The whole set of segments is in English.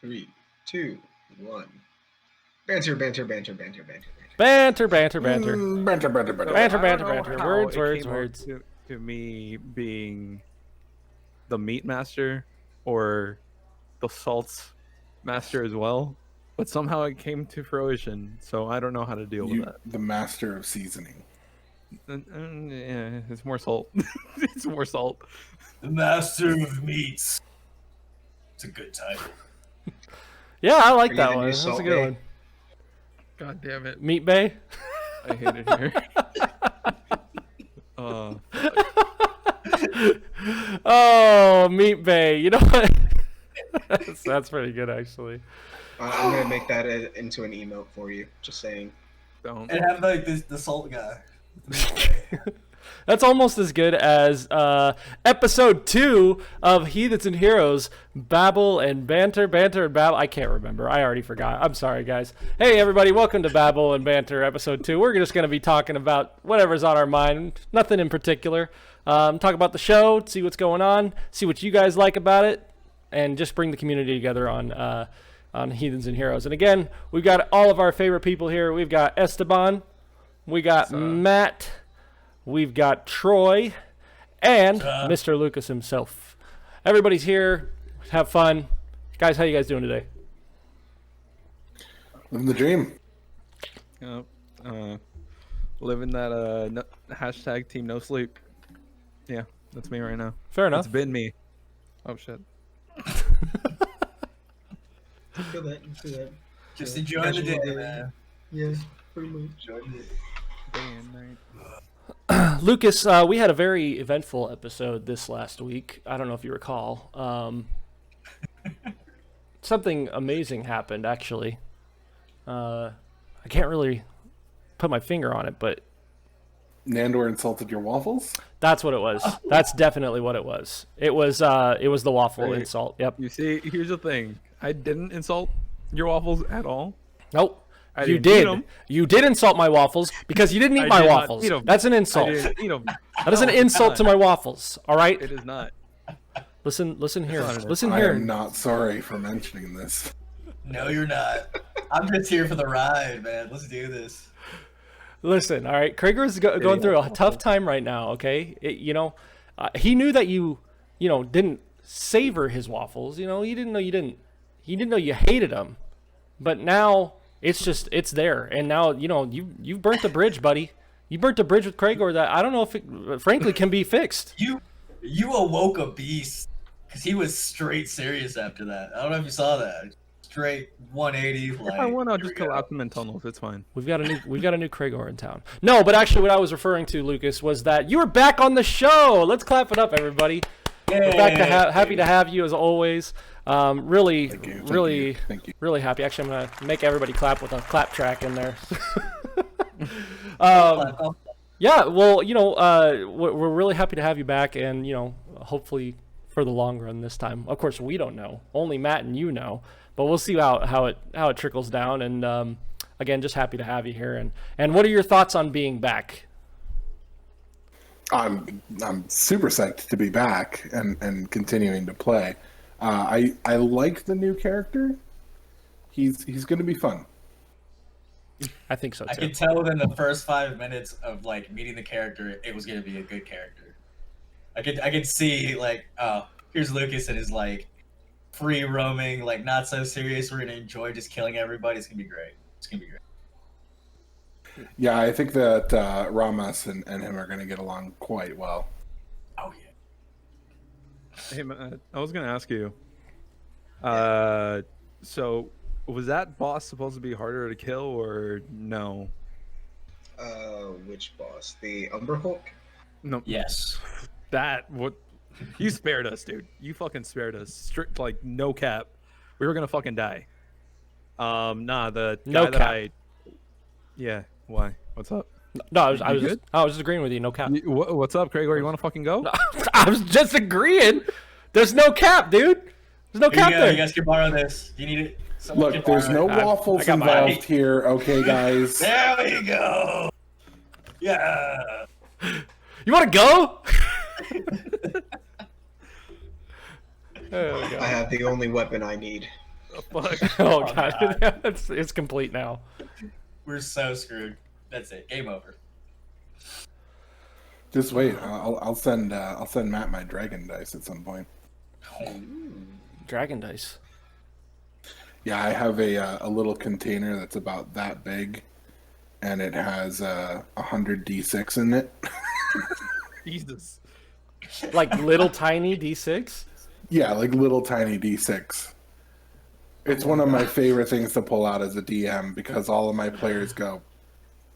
Three, two, one. Banter, banter, banter, banter, banter, Banter, banter, banter. banter, banter, banter, Banter, I don't banter, know banter. how Words, it words, came up words. to me being the meat master or the salts master as well, but somehow it came to fruition. So I don't know how to deal with that. The master of seasoning. Yeah, it's more salt. It's more salt. The Master of Meats. It's a good title. Yeah, I like Are you that the one. new That's a Salt good Bae? one. God damn it! Meat Bay. I hate it here. Oh, Meat Bay. You know what? that's pretty good, actually. I'm gonna make that into an emote for you. Just saying. Don't. And have like the salt guy. That's almost as good as episode 2 of Heathens and Heroes, Babble and Banter, Banter and Babble. I can't remember. I already forgot. I'm sorry, guys. Hey, everybody. Welcome to Babble and Banter, episode 2. We're just going to be talking about whatever's on our mind. Nothing in particular. Talk about the show, see what's going on, see what you guys like about it, and just bring the community together on Heathens and Heroes. And again, we've got all of our favorite people here. We've got Esteban. We got Matt. We've got Troy and Mr. Lucas himself. Everybody's here. Have fun. Guys, how you guys doing today? Living the dream. Yep. Living that hashtag team no sleep. Yeah, that's me right now. Fair enough. It's been me. Oh shit. You feel that? You feel that? Just enjoy the day, man. Yeah, pretty much. Enjoy the day. Day and night. Lucas, we had a very eventful episode this last week. I don't know if you recall. Something amazing happened, actually. I can't really put my finger on it, but Nandor insulted your waffles? that's what it was. That's definitely what it was. It was the waffle Hey. insult. Yep. You see, here's the thing. I didn't insult your waffles at all. Nope. I You didn't eat did. 'em. You did insult my waffles because you didn't eat I my did not waffles. eat 'em. That's an I insult. didn't eat 'em. That is an No, it's insult not. to my waffles. All right. It is not. Listen here. not an Listen I here. am not sorry for mentioning this. No, you're not. I'm just here for the ride, man. Let's do this. Listen, all right. Krager's going through a tough time right now. Okay, he knew that you didn't savor his waffles. He didn't know you didn't. He didn't know you hated them. But now it's there, and now you've burnt the bridge, buddy. You burnt the bridge with Kragor that I don't know if it, frankly, can be fixed. You awoke a beast because he was straight serious after that. I don't know if you saw that. Straight 180. If Like, I want, I'll here just we kill go. Optimum in tunnels. It's fine. We've got a new Kragor in town. No, but actually, what I was referring to, Lucas, was that you were back on the show. Let's clap it up, everybody. We're back to happy to have you as always. Really, Thank you. really, Thank you. really happy. Actually, I'm gonna make everybody clap with a clap track in there. Yeah, well, we're really happy to have you back, and hopefully for the long run this time. Of course, we don't know. Only Matt and you know, but we'll see how it trickles down. And again, just happy to have you here. And what are your thoughts on being back? I'm super psyched to be back and continuing to play. I like the new character. He's going to be fun. I think so I too. could tell within the first 5 minutes of like meeting the character, it was gonna be a good character. I could see like, oh, here's Lucas and his like free roaming, like not so serious. We're gonna enjoy just killing everybody. It's gonna be great. It's gonna be great. Yeah, I think that Ramos and him are going to get along quite well. Oh yeah. Hey, Matt, I was gonna ask you. So was that boss supposed to be harder to kill or no? Which boss? The Umber Hulk? No. Yes. That what? You spared us, dude. You fucking spared us. Strict, like no cap. We were gonna fucking die. Nah, the No guy that cap. Yeah. Why? What's up? No, I was You good? just agreeing with you. No cap. What's up, Craig? You want to fucking go? I was just agreeing. There's no cap, dude. There's no Here cap you go. there. You guys can borrow this. You need it. Someone Look, can there's borrow no it. waffles I got mine. involved here, okay, guys? There we go. Yeah. You want to go? There we go. I have the only weapon I need. Fuck. Oh, Oh, God. God. It's complete now. We're so screwed. That's it. Game over. Just wait. I'll send Matt my dragon dice at some point. Dragon dice. Yeah, I have a little container that's about that big, and it has 100 d6 in it. Jesus. Like little tiny D6? Yeah, like little tiny d6. It's one of my favorite things to pull out as a DM because all of my players go,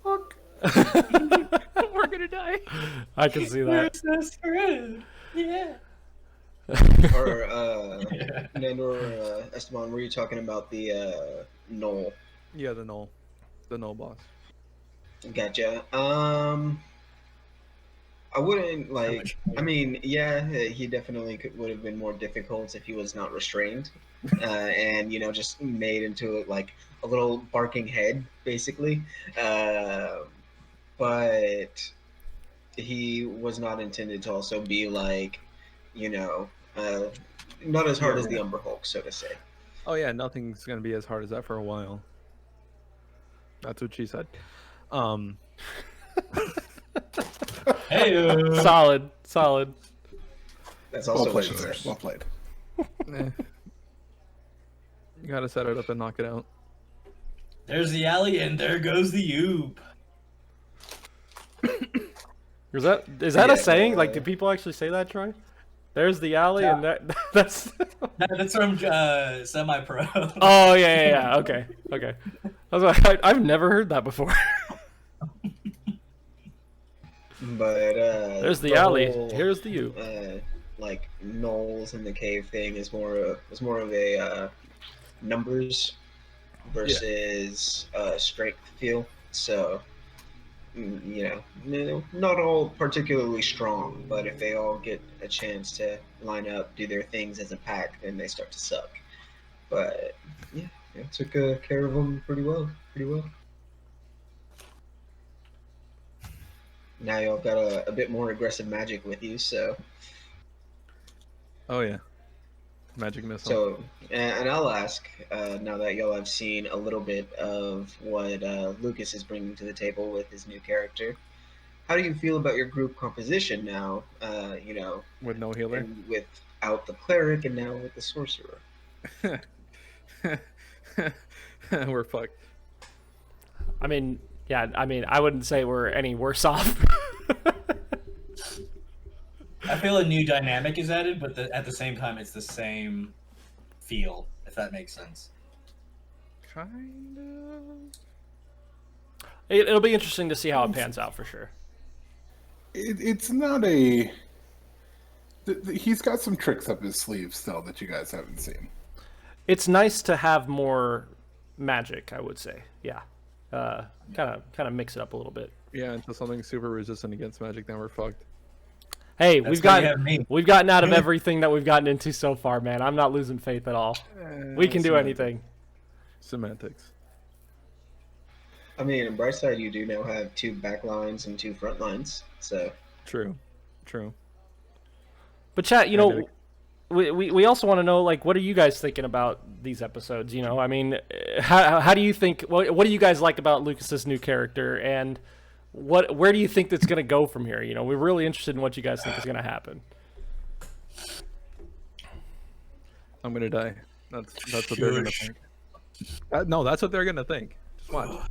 "Fuck." We're gonna die. I can see that. so screwed. Yeah. Or Nandor, Esteban, were you talking about the Knoll? Yeah, the null boss. Gotcha. I wouldn't like. I mean, yeah, he definitely would have been more difficult if he was not restrained, and just made into like a little barking head, basically. But he was not intended to also be like, not as hard as the Umber Hulk, so to say. Oh yeah, nothing's gonna be as hard as that for a while. That's what she said. Hey. Solid. That's Well also what played, she sir. said. Well played. You gotta set it up and knock it out. There's the alley and there goes the Oop. Is that Yeah, a saying? Like, do people actually say that, Troy? There's the alley, and that's. That's from Semi-Pro. Oh yeah. Okay. I was like, I've never heard that before. But There's the alley. whole, Here's the U. like Knowles in the cave thing is more of a numbers versus strength feel. So not all particularly strong, but if they all get a chance to line up, do their things as a pack, then they start to suck. But yeah, took care of them pretty well. Now y'all got a bit more aggressive magic with you, so Oh yeah. Magic missile. so and I'll ask now that y'all have seen a little bit of what Lucas is bringing to the table with his new character. How do you feel about your group composition now? With no healer. And without the cleric, and now with the sorcerer. We're fucked. I mean, yeah. I mean, I wouldn't say we're any worse off. I feel a new dynamic is added, but at the same time, it's the same feel, if that makes sense. Kind of. It'll be interesting to see how it pans out for sure. It's not a. He's got some tricks up his sleeve still that you guys haven't seen. It's nice to have more magic, I would say. Yeah, kind of mix it up a little bit. Yeah, until something's super resistant against magic, then we're fucked. Hey, That's 'cause you have me. we've gotten out of everything that we've gotten into so far, man. I'm not losing faith at all. We can do anything. Semantics. I mean, in Brightside, you do now have 2 back lines and 2 front lines, so True. But chat, we also want to know, like, what are you guys thinking about these episodes? I mean, how do you think? What do you guys like about Lucas's new character, and where do you think that's going to go from here? We're really interested in what you guys think is going to happen. I'm gonna die. That's what they're gonna think. No, that's what they're gonna think. Just watch.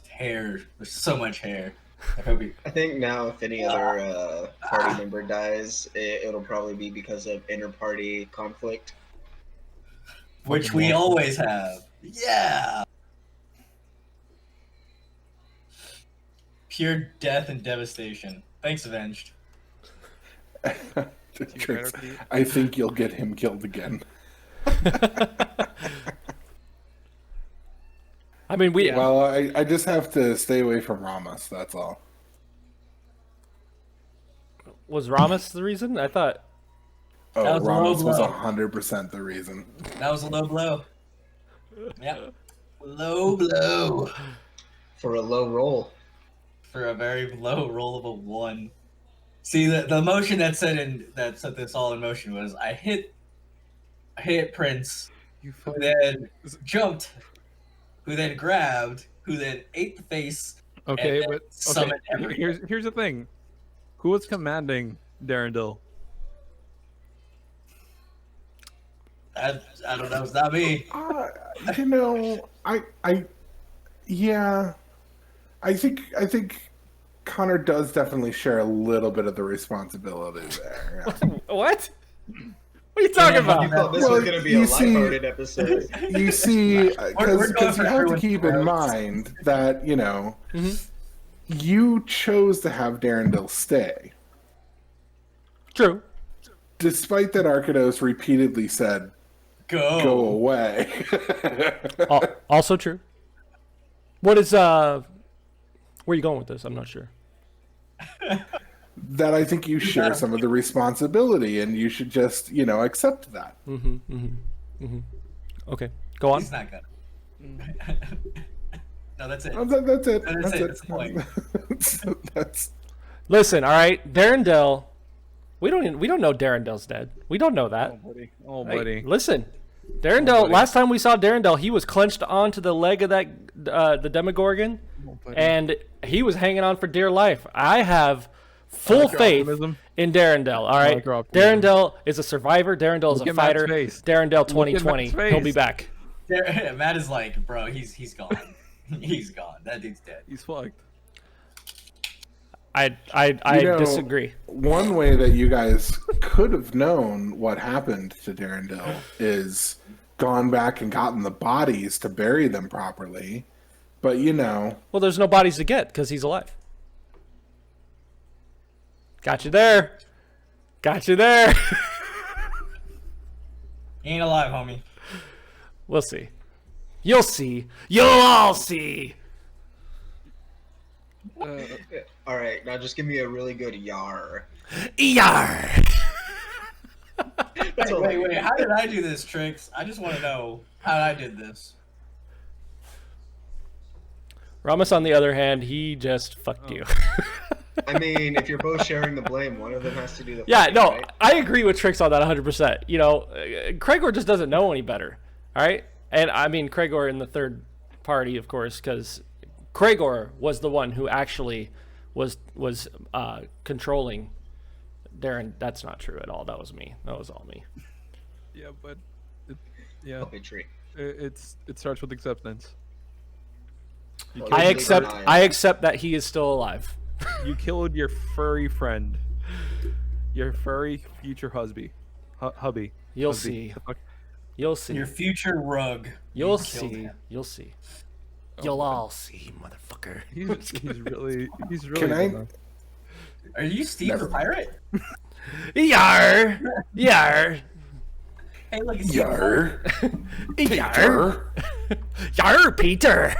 Hair. There's so much hair. I hope you... I think now if any other party member dies, it'll probably be because of inter-party conflict. Which we always have. Yeah. Pure death and devastation. Thanks, Avenged. Tricks. I think you'll get him killed again. I mean, Well, I just have to stay away from Ramos. That's all. Was Ramos the reason? I thought. Oh, That was a low Ramos was blow. 100% the reason. That was a low blow. Yep. Low blow. For a low roll. For a very low roll of a 1. See, the emotion that set this all in motion was I hit Prince, You who then jumped, who then grabbed, who then ate the face. Okay, and then but summoned everything. here's the thing. Who was commanding Darendil? I don't know. It's not me. You know, yeah, I think Connor does definitely share a little bit of the responsibility there. Yeah. What? What are you talking I about? thought this was going to be a lighthearted episode. You see, We're going because for you have to everyone's keep in throats. mind that, you know, you chose to have Darendil stay. True. Despite that Arkados repeatedly said, go away. Also true. What is where are you going with this? I'm not sure. That I think you share some of the responsibility and you should just, you know, accept that. Okay, go on. He's not gonna. No, that's it. That's it. That's it. That's the point. That's Listen, all right, Darendil. We don't know Darendil's dead. We don't know that. Oh, Hey, buddy. listen, Darendil. Last time we saw Darendil, he was clenched onto the leg of that the Demogorgon, and he was hanging on for dear life. I have full your faith optimism. in Darendil. All right, like your optimism. Darendil is a survivor. Darendil is Look a at Matt's fighter. face. Darendil Look at 2020. Matt's He'll be face. back. Matt is like, bro, he's gone. He's gone. That dude's dead. He's fucked. I You know, disagree. one way that you guys could have known what happened to Darendil is gone back and gotten the bodies to bury them properly. But, you know, Well, there's no bodies to get because he's alive. Got you there. Got you there. He ain't alive, homie. We'll see. You'll see. You'll all see. All right, now just give me a really good yar. Yar. That's all I Wait, need. how did I do this, Trix? I just want to know how I did this. Ramus, on the other hand, he just fucked you. I mean, if you're both sharing the blame, one of them has to do the Yeah, fucking, no, right? I agree with Trix on that 100%. You know, Craigor just doesn't know any better. All right? And I mean Craigor in the third party, of course, because Craigor was the one who actually was controlling Darren. That's not true at all. That was me. That was all me. Yeah, but Puppetry. it starts with acceptance. You Well, killed, I Usually accept. denied. I accept that he is still alive. you killed your furry friend, your furry future hubby. You'll Husby. see. The fuck? You'll see. Your future rug. You'll You killed see. him. You'll see. You'll all see, motherfucker. He's really Can I- good, man. Are you Steve Never the mind. pirate? Yar, yar, Hey, look, it's Yar. yar, yar, Peter.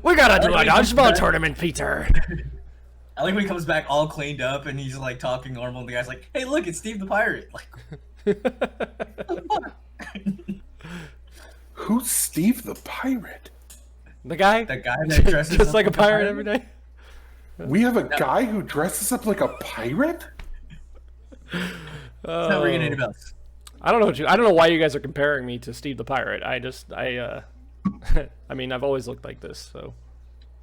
We gotta do a dodgeball tournament, Peter. I like when he comes back all cleaned up and he's like talking normal, and the guy's like, "Hey, look, it's Steve the pirate." Like, Who's Steve the Pirate? The guy, the guy that dresses just up like a pirate every day. We have a guy who dresses up like a pirate? It's not ringing any bells. I don't know I don't know why you guys are comparing me to Steve the Pirate. I mean, I've always looked like this, so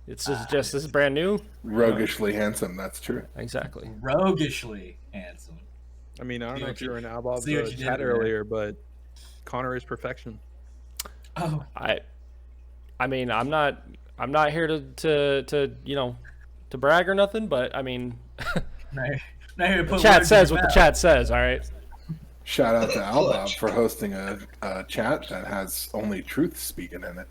it's just this is brand new. Roguishly handsome, that's true. Exactly. Roguishly handsome. I mean, I don't See know what if you were in Albob's see what you did chat there. earlier, but Connor is perfection. Oh, I mean, I'm not here to you know to brag or nothing, but I mean, not here to put chat words says in what your the mouth. chat says. All right. Shout out to Albob for hosting a chat that has only truth speaking in it.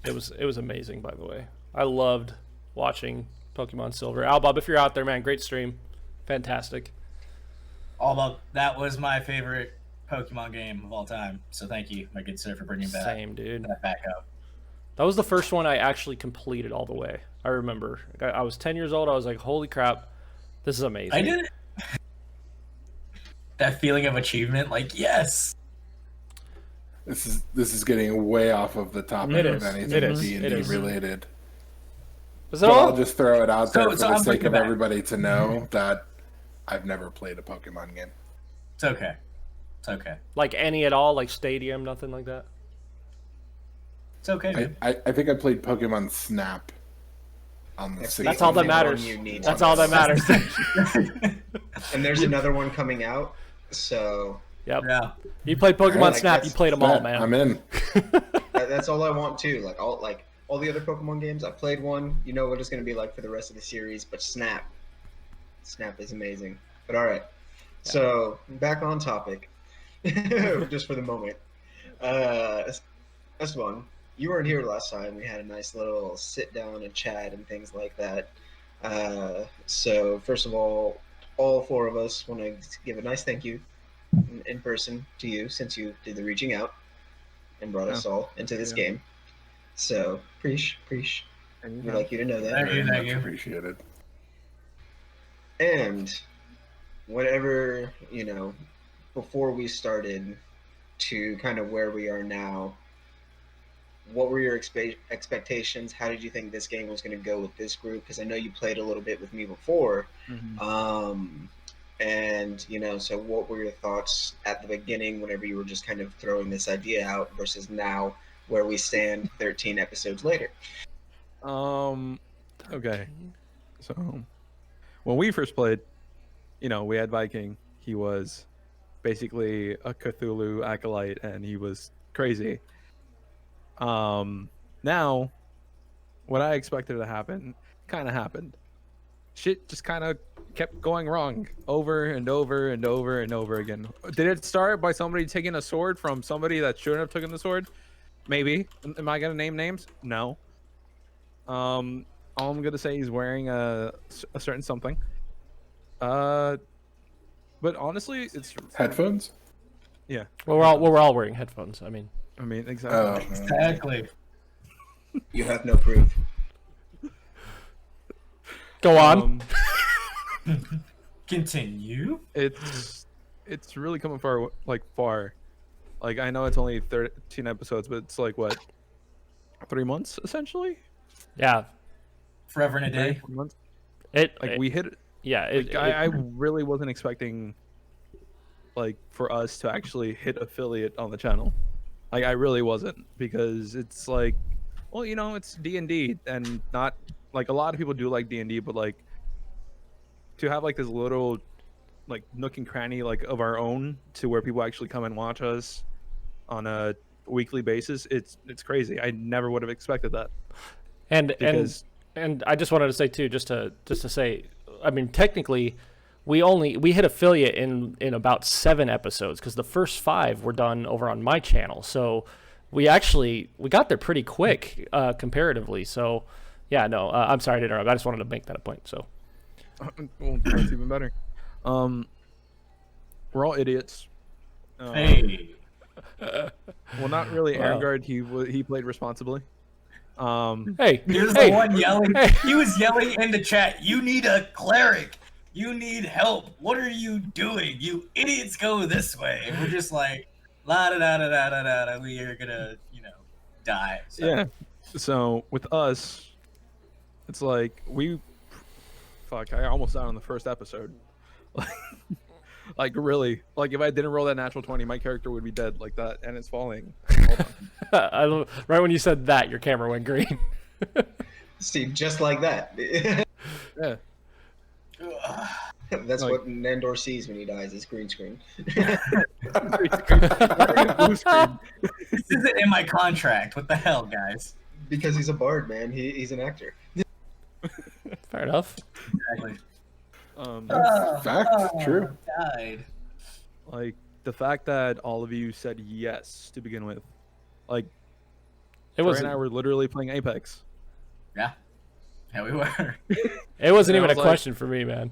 It was amazing, by the way. I loved watching Pokemon Silver. Albob, if you're out there, man, great stream, fantastic. Although that was my favorite Pokemon game of all time. So thank you, my good sir, for bringing Same, dude. that back up. That was the first one I actually completed all the way. I remember. I was 10 years old. I was like, holy crap, this is amazing. I did it. That feeling of achievement, like yes. This is getting way off of the topic It of is. anything It is. D&D It is. related. Was that But all? I'll just throw it out there So for the I'm sake bringing of it back. everybody to know that I've never played a Pokemon game. It's okay. It's okay. Like any at all, like Stadium, nothing like that. It's okay, dude. I think I played Pokemon Snap on the That's the 60. That's all that only one matters. you need That's to all that know. matters. And there's another one coming out, so Yep. Yeah. You played Pokemon Like, Snap. You that's- played them all, Bet, man. I'm in. that's all I want too. Like all the other Pokemon games, I played one. You know what it's going to be like for the rest of the series, but Snap is amazing. But all right, so back on topic, just for the moment. Esteban, you weren't here last time. We had a nice little sit down and chat and things like that. So first of all four of us want to give a nice thank you in person to you, since you did the reaching out and brought us all into this game. So, preach. We'd like you to know that. Thank you, Very thank much you. appreciated. And whatever, before we started to kind of where we are now, what were your expectations? How did you think this game was going to go with this group? Because I know you played a little bit with me before. And, so what were your thoughts at the beginning whenever you were just kind of throwing this idea out versus now where we stand 13 episodes later? Okay. So when we first played, we had Viking. He was basically a Cthulhu acolyte and he was crazy. Now what I expected to happen kind of happened. Shit just kind of kept going wrong over and over and over and over again. Did it start by somebody taking a sword from somebody that shouldn't have taken the sword? Maybe. Am I gonna name names? No. All I'm gonna say is wearing a certain something. But honestly, it's Headphones? yeah. Well, we're all wearing headphones. I mean, Exactly. Exactly. You have no proof. go on. Continue. It's really coming far. Like I know it's only 13 episodes, but it's like what, 3 months essentially. Yeah. Forever and a day. 3 months. We hit it. Yeah. I really wasn't expecting for us to actually hit affiliate on the channel. Like I really wasn't, because it's like, well, it's D&D and not like a lot of people do like D&D, but like to have like this little like nook and cranny like of our own to where people actually come and watch us on a weekly basis, it's crazy. I never would have expected that. And Because- and I just wanted to say too, just to say, I mean, technically, we hit affiliate in about 7 episodes, because the first 5 were done over on my channel. So we got there pretty quick comparatively. So yeah, no, I'm sorry to interrupt. I just wanted to make that a point. So Well, that's even better. We're all idiots. Hey. Well, not really. Wow. Erngard, he played responsibly. hey, Here's hey, the one yelling. hey. He was yelling in the chat. You need a cleric. You need help. What are you doing? You idiots, go this way. And we're just like, la da da da da da da da. We are gonna, die. So. Yeah. So with us, it's like I almost died on the first episode. Like really, like if I didn't roll that natural 20, my character would be dead like that, and it's falling. Right when you said that, your camera went green. See, just like that. Yeah. That's Like- what Nandor sees when he dies, is green screen. Blue screen. This isn't in my contract. What the hell, guys? Because he's a bard, man. He's an actor. Fair enough. Exactly. Fact, true. Died. Like the fact that all of you said yes to begin with, like It Troy wasn't. and I were literally playing Apex. Yeah. Yeah, we were. It wasn't And I even a was like- question for me, man.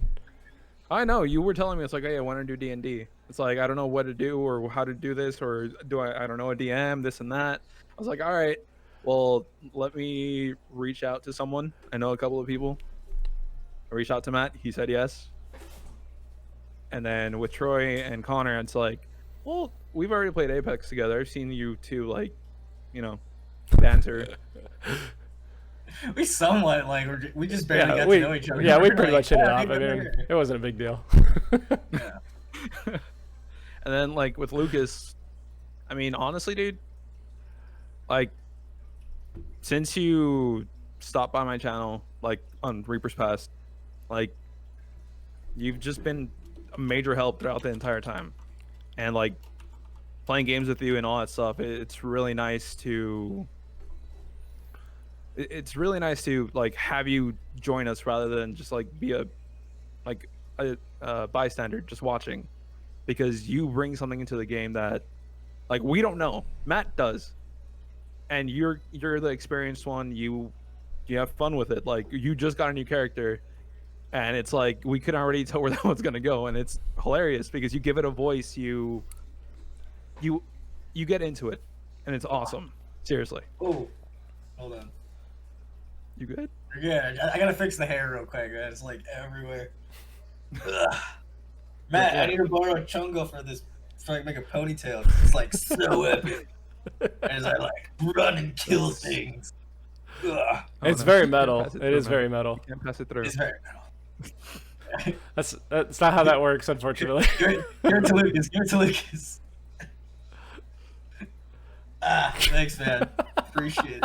I know you were telling me, it's like, hey, I want to do D&D. It's like, I don't know what to do or how to do this, or do I don't know, a DM, this and that. I was like, all right, well, let me reach out to someone. I know a couple of people. I reached out to Matt. He said yes. And then with Troy and Connor, it's like, well, we've already played Apex together. I've seen you two, like, banter. We somewhat we just barely got we, to know each other. Yeah, we We're pretty like, much hit it yeah, off. I mean, it wasn't a big deal. Yeah. And then like with Lucas, I mean, honestly, dude, like since you stopped by my channel, like on Reaper's Past, like you've just been a major help throughout the entire time. And like playing games with you and all that stuff, it's really nice to like have you join us rather than just like be a bystander just watching, because you bring something into the game that like we don't know. Matt does, and you're the experienced one. You have fun with it. Like you just got a new character, and it's like we can already tell where that one's gonna go, and it's hilarious because you give it a voice. You get into it, and it's awesome. Seriously. Oh, hold on. You good? Yeah, I gotta fix the hair real quick, man. It's like everywhere. Ugh. Matt, I need to borrow a chungo for this, so I can make a ponytail. 'Cause it's like so epic. As I like run and kill things. Ugh. It's very metal. It is very metal. You can't pass it through. It's very metal. That's not how that works, unfortunately. Give it to Lucas. Give it to Lucas. Thanks, man. Appreciate it.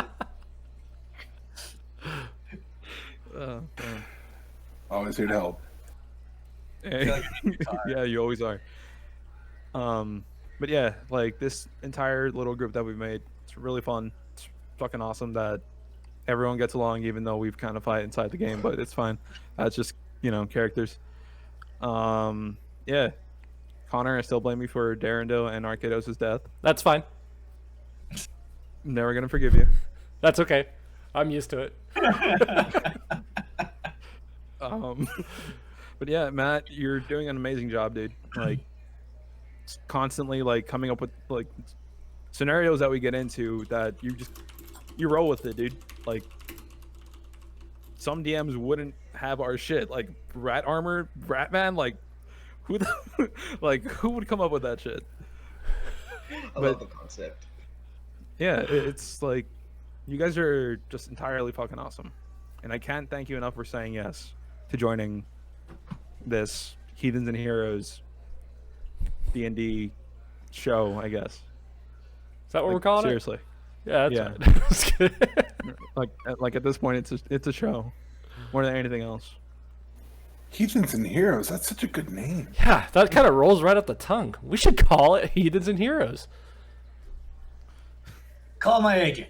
Man. Always here to help. Yeah, yeah, you always are. But yeah, like this entire little group that we've made, it's really fun. It's fucking awesome that everyone gets along, even though we've kind of fight inside the game, but it's fine. That's just, you know, characters. Yeah. Connor, I still blame you for Darendil and Arcados' death. That's fine. I'm never gonna forgive you. That's okay. I'm used to it. But yeah, Matt, you're doing an amazing job, dude. Like constantly like coming up with like scenarios that we get into that you roll with it, dude. Like some DMs wouldn't have our shit. Like rat armor, Ratman, like who would come up with that shit? I love the concept. Yeah, it's like you guys are just entirely fucking awesome. And I can't thank you enough for saying yes to joining this Heathens and Heroes D&D show, I guess. Is that what Like, we're calling seriously. it? Yeah, Yeah. that's right. Like at this point it's a show more than anything else. Heathens and Heroes, that's such a good name. Yeah, that kind of rolls right up the tongue. We should call it Heathens and Heroes. Call my agent.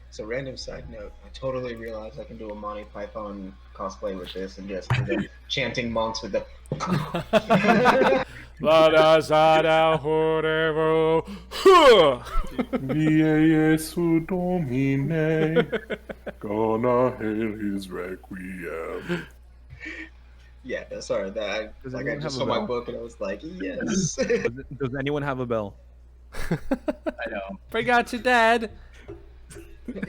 So, random side note, I totally realized I can do a Monty Python cosplay with this and just do the chanting monks with the. Via Jesu Domine, gonna hail his requiem. Yeah, sorry, that Does I anyone just have saw a my bell? book and I was like, yes. Does anyone have a bell? I know. Bring out your dad.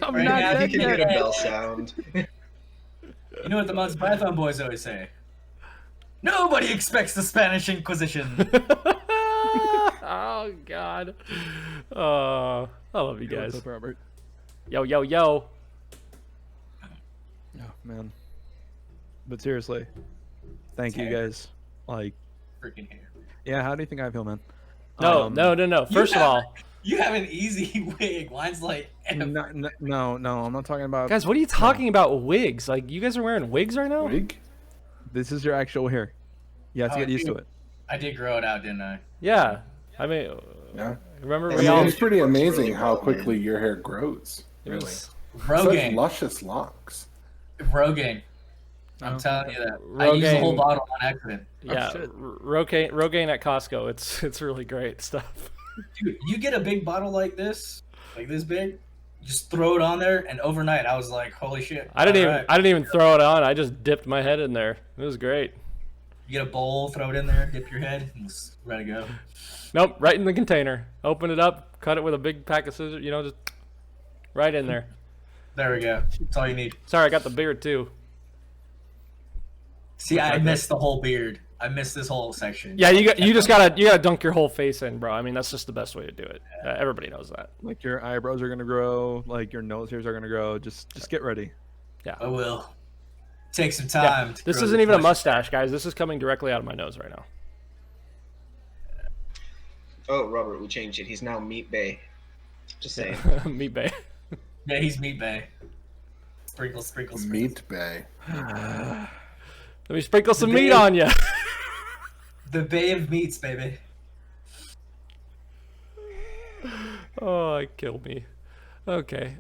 I'm Right not now, You dead can yet. hear the bell sound. You know what the Monty Python boys always say? Nobody expects the Spanish Inquisition. Oh God. I love you What's guys. up, Robert? Yo, yo, yo. Oh man. But seriously, thank you guys. Like, Freaking hair. yeah, how do you think I feel, man? No, Um, no. First of all, You have an easy wig. Mine's like. No, I'm not talking about. guys, what are you talking about? Wigs? Like, you guys are wearing wigs right now? Wig? This is your actual hair. You have to Oh, get used to dude. it. I did grow it out, didn't I? Yeah. I mean, Yeah. remember I I we mean, all. it's pretty Looks really amazing how well, man. quickly your hair grows. It Really. was Such Rogaine. luscious locks. Rogaine. I'm Oh, telling you that. I used the whole Rogaine. bottle on accident. yeah, shit. Rogaine at Costco. It's really great stuff. Dude, you get a big bottle like this big, just throw it on there, and overnight I was like, holy shit. I didn't alright. even throw it on. I just dipped my head in there. It was great. You get a bowl, throw it in there, dip your head, and it's ready to go. Nope, right in the container. Open it up, cut it with a big pack of scissors. You know, just right in there. There we go. That's all you need. Sorry, I got the beard too. See, I missed the whole beard. I missed this whole section. Yeah, you just gotta dunk your whole face in, bro. I mean, that's just the best way to do it. Everybody knows that. Like your eyebrows are gonna grow, like your nose hairs are gonna grow. Just get ready. I will. Take some Yeah, time. To this grow isn't even a mustache. mustache, guys. This is coming directly out of my nose right now. Oh, Robert, we changed it. He's now Meat Bay. Just saying. Yeah. Meat Bay. Yeah, he's Meat Bay. Sprinkle, sprinkle, sprinkle. Meat Bay. Let me sprinkle some The meat Bay- on you. The Bay of Meats, baby. Oh, it killed me. Okay.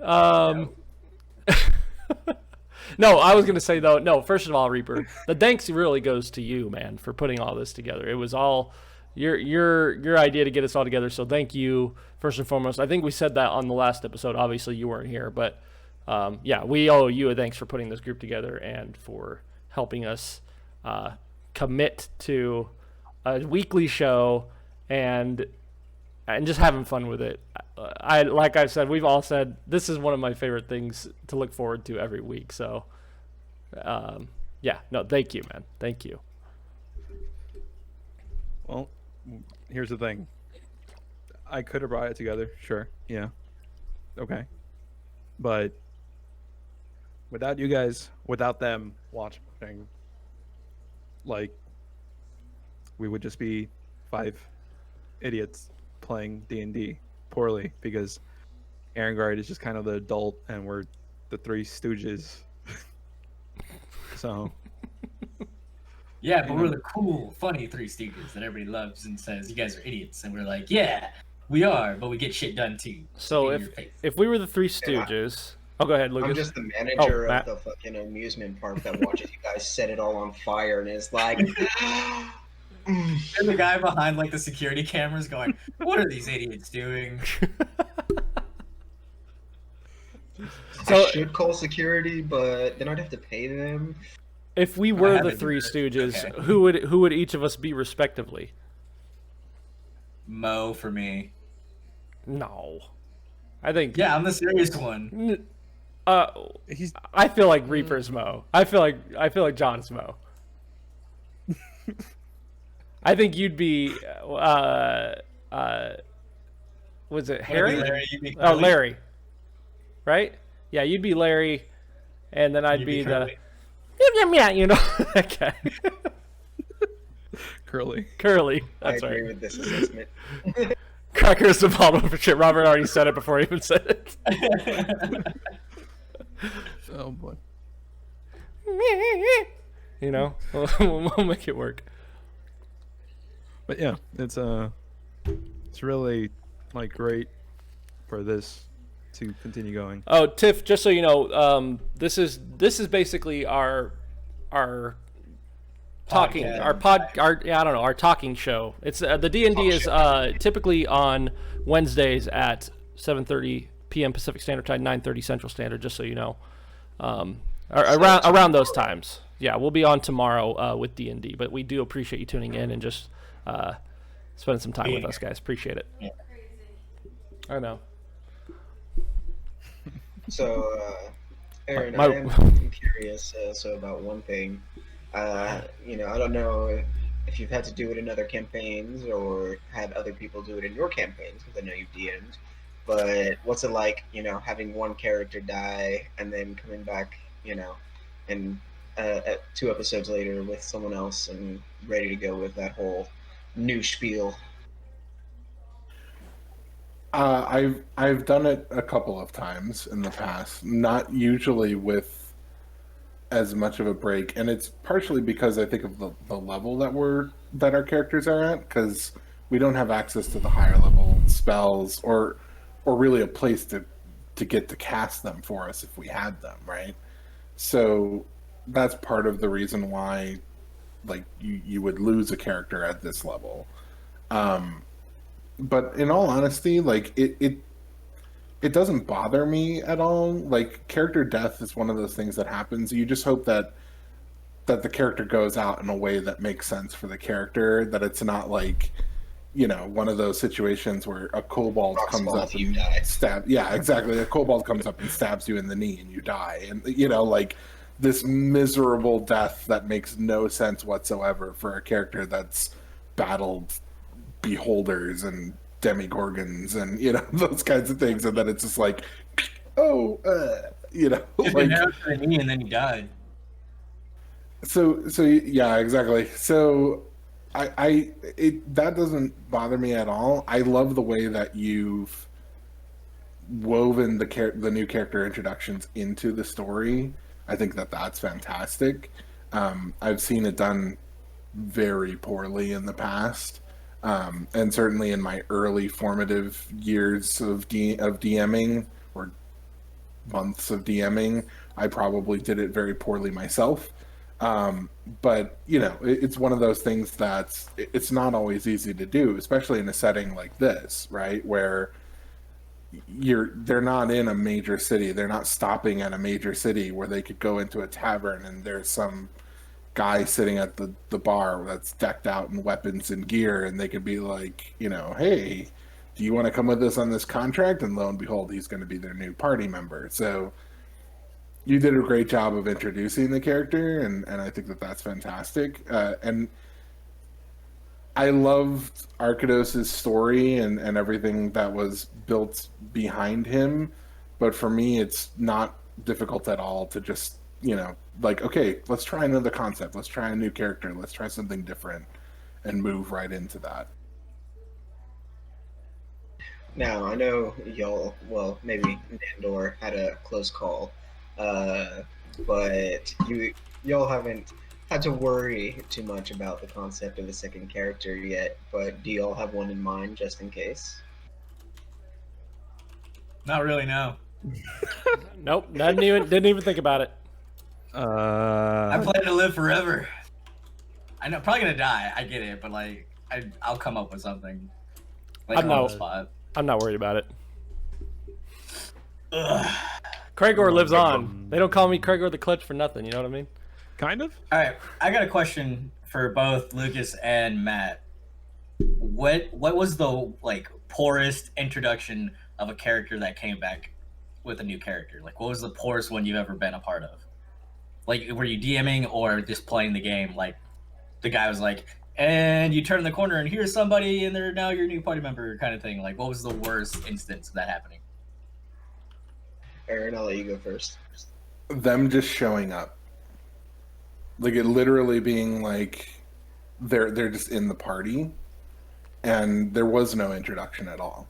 No, I was gonna say though. No, first of all, Reaper, the thanks really goes to you, man, for putting all this together. It was all your idea to get us all together. So thank you first and foremost. I think we said that on the last episode. Obviously, you weren't here, but yeah, we owe you a thanks for putting this group together and for helping us commit to a weekly show and just having fun with it. Like I said, we've all said this is one of my favorite things to look forward to every week. So, yeah, no, thank you, man. Thank you. Well, here's the thing. I could have brought it together, sure, yeah, okay, but without you guys, without them watching, like, we would just be 5 idiots playing D&D poorly because Arengard is just kind of the adult and we're the 3 stooges. So Yeah, but we're the cool, funny Three Stooges that everybody loves and says you guys are idiots, and we're like, yeah, we are, but we get shit done too. So in your face. if we were the Three Stooges, oh, go ahead, Lucas. I'm just the manager Matt. of the fucking amusement park that watches you guys set it all on fire and is like, And the guy behind like the security cameras going, "What are these idiots doing?" So- I should call security, but then I'd have to pay them. If we were the haven't Three heard. Stooges, Okay. who would each of us be respectively? Mo for me. No, I think. Yeah, I'm the serious one. he's I feel like Reaper's Mo. I feel like John's Mo. I think you'd be. Was it Harry? Larry, you'd be Oh, Curly. Larry. Right? Yeah, you'd be Larry, and then I'd You'd be be the. Curly. Yeah, you know that guy. Curly. Curly. I That's agree right. with this assessment. Crackers the bottom for shit. Robert already said it before he even said it. Oh boy. You know, we'll make it work. But yeah, it's really like great for this to continue going. Oh, Tiff, just so you know, this is basically our talking Podcast. our talking show. It's the D&D is typically on Wednesdays at 7:30 p.m. Pacific Standard Time, 9:30 Central Standard. Just so you know, around those times. Yeah, we'll be on tomorrow with D&D, but we do appreciate you tuning in and just spending some time with us, guys. Appreciate it. Yeah. I know. So, Aaron, My- I am curious about one thing. I don't know if you've had to do it in other campaigns or had other people do it in your campaigns, because I know you've DM'd. But what's it like, having one character die and then coming back, and 2 episodes later with someone else and ready to go with that whole new spiel? I've done it a couple of times in the past, not usually with as much of a break, and it's partially because I think of the level that our characters are at, because we don't have access to the higher level spells or really a place to get to cast them for us if we had them, right? So that's part of the reason why, like, you would lose a character at this level. But in all honesty, like, it doesn't bother me at all. Like, character death is one of those things that happens. You just hope that the character goes out in a way that makes sense for the character, that it's not like, one of those situations where a kobold comes Rock's up you and die. yeah, exactly. A kobold comes up and stabs you in the knee and you die. And, like, this miserable death that makes no sense whatsoever for a character that's battled beholders and demigorgons and those kinds of things, and then it's just like, Just like, an arrow to the knee and then he died. so yeah, exactly. So That doesn't bother me at all. I love the way that you've woven the new character introductions into the story. I think that that's fantastic. I've seen it done very poorly in the past, and certainly in my early formative years of DMing, or months of DMing, I probably did it very poorly myself. But it's one of those things that's it's not always easy to do, especially in a setting like this, right? Where they're not in a major city. They're not stopping at a major city where they could go into a tavern and there's some guy sitting at the bar that's decked out in weapons and gear, and they could be like, hey, do you want to come with us on this contract? And lo and behold, he's going to be their new party member. So you did a great job of introducing the character, and I think that that's fantastic. And I loved Archidos's story and everything that was built behind him. But for me, it's not difficult at all to just, like, okay, let's try another concept. Let's try a new character. Let's try something different and move right into that. Now, I know y'all, well, maybe Nandor had a close call, but y'all haven't had to worry too much about the concept of a second character yet, but do y'all have one in mind just in case? Not really, no. Nope, didn't even think about it. I plan to live forever. I know, probably gonna die. I get it, but like, I'll come up with something. Like I'm on the spot. I'm not worried about it. Craigor lives on. They don't call me Craigor the Clutch for nothing. You know what I mean? Kind of. All right, I got a question for both Lucas and Matt. What was the poorest introduction of a character that came back with a new character? Like, what was the poorest one you've ever been a part of? Like, were you DMing or just playing the game? Like, the guy was like, and you turn the corner and here's somebody and they're now your new party member kind of thing. Like, what was the worst instance of that happening? Aaron, I'll let you go first. Them just showing up. Like, it literally being like they're just in the party and there was no introduction at all.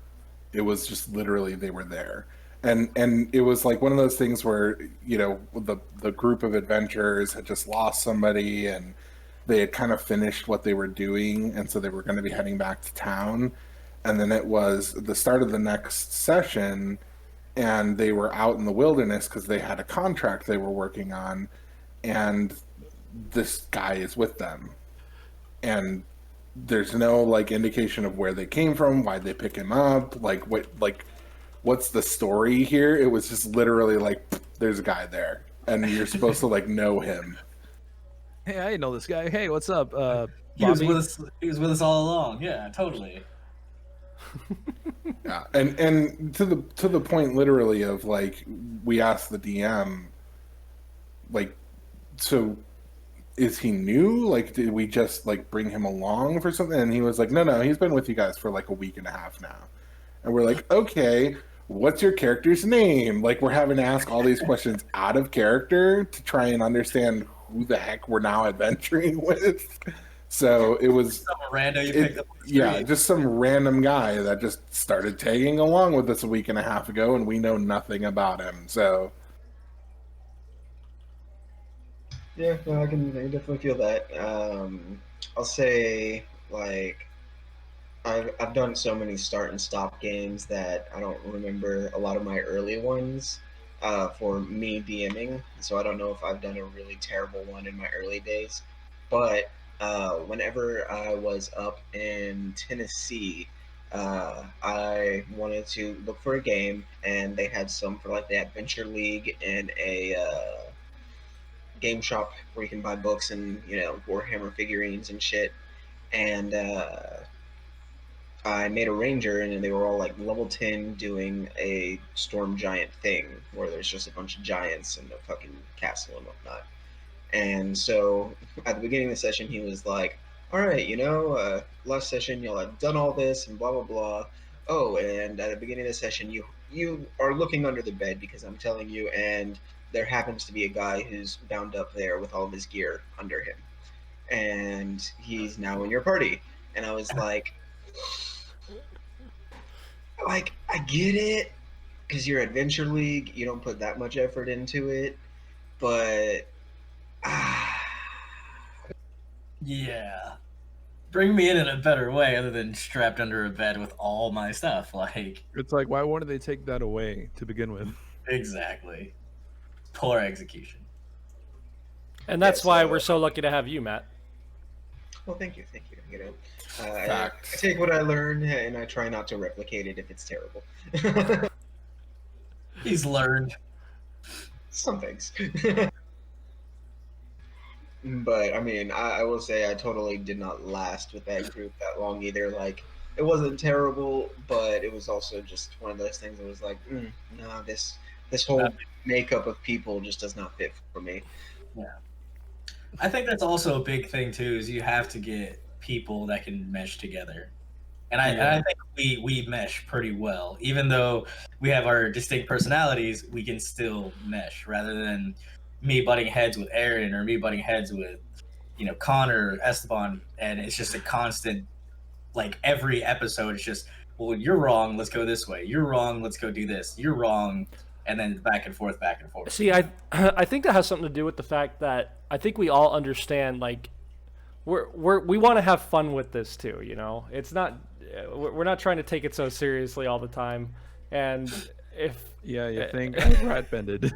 It was just literally they were there. And it was like one of those things where, the group of adventurers had just lost somebody and they had kind of finished what they were doing, and so they were going to be heading back to town. And then it was the start of the next session, and they were out in the wilderness because they had a contract they were working on, and this guy is with them. And there's no indication of where they came from, why they pick him up, what's the story here. It was just literally there's a guy there, and you're supposed to know him. Hey, I know this guy. Hey, what's up? He was with us. He was with us all along. Yeah, totally. Yeah, and to the point, literally, of we asked the DM, so is he new? Did we just bring him along for something? And he was like, no, he's been with you guys for a week and a half now. And we're like, okay, what's your character's name? We're having to ask all these questions out of character to try and understand who the heck we're now adventuring with. So it was some rando you picked up on the street. Yeah, just some random guy that just started tagging along with us a week and a half ago, and we know nothing about him. So yeah, no, I can definitely feel that. I'll say I've done so many start and stop games that I don't remember a lot of my early ones for me DMing, so I don't know if I've done a really terrible one in my early days. But whenever I was up in Tennessee, I wanted to look for a game, and they had some for the Adventure League and a game shop where you can buy books and Warhammer figurines and shit. And I made a ranger, and they were all level 10 doing a storm giant thing where there's just a bunch of giants and a fucking castle and whatnot. And so at the beginning of the session, he was like, all right, last session y'all had done all this and blah, blah, blah. Oh, and at the beginning of the session, you are looking under the bed because I'm telling you, and there happens to be a guy who's bound up there with all of his gear under him. and he's now in your party. And I was like I get it, because you're Adventure League, you don't put that much effort into it, but Yeah. Bring me in a better way other than strapped under a bed with all my stuff. Like, It's like, why wouldn't they take that away to begin with? exactly. Poor execution. And that's Yes, why we're so lucky to have you, Matt. well, thank you. You know, I Facts. take what I learn and I try not to replicate it if it's terrible. He's learned. Some things. But I mean, I will say I totally did not last with that group that long either. Like, it wasn't terrible, but it was also just one of those things that was like, no, this whole makeup of people just does not fit for me. Yeah. I think that's also a big thing too, is you have to get people that can mesh together. And I think we mesh pretty well. Even though we have our distinct personalities, we can still mesh rather than me butting heads with Aaron or me butting heads with, Connor, Esteban, and it's just a constant, like every episode it's just, well, you're wrong, let's go this way. You're wrong, let's go do this. You're wrong, and then back and forth, back and forth. See, I think that has something to do with the fact that I think we all understand, like, we want to have fun with this too, you know? It's not, we're not trying to take it so seriously all the time. And if... Yeah, you think I rat bended.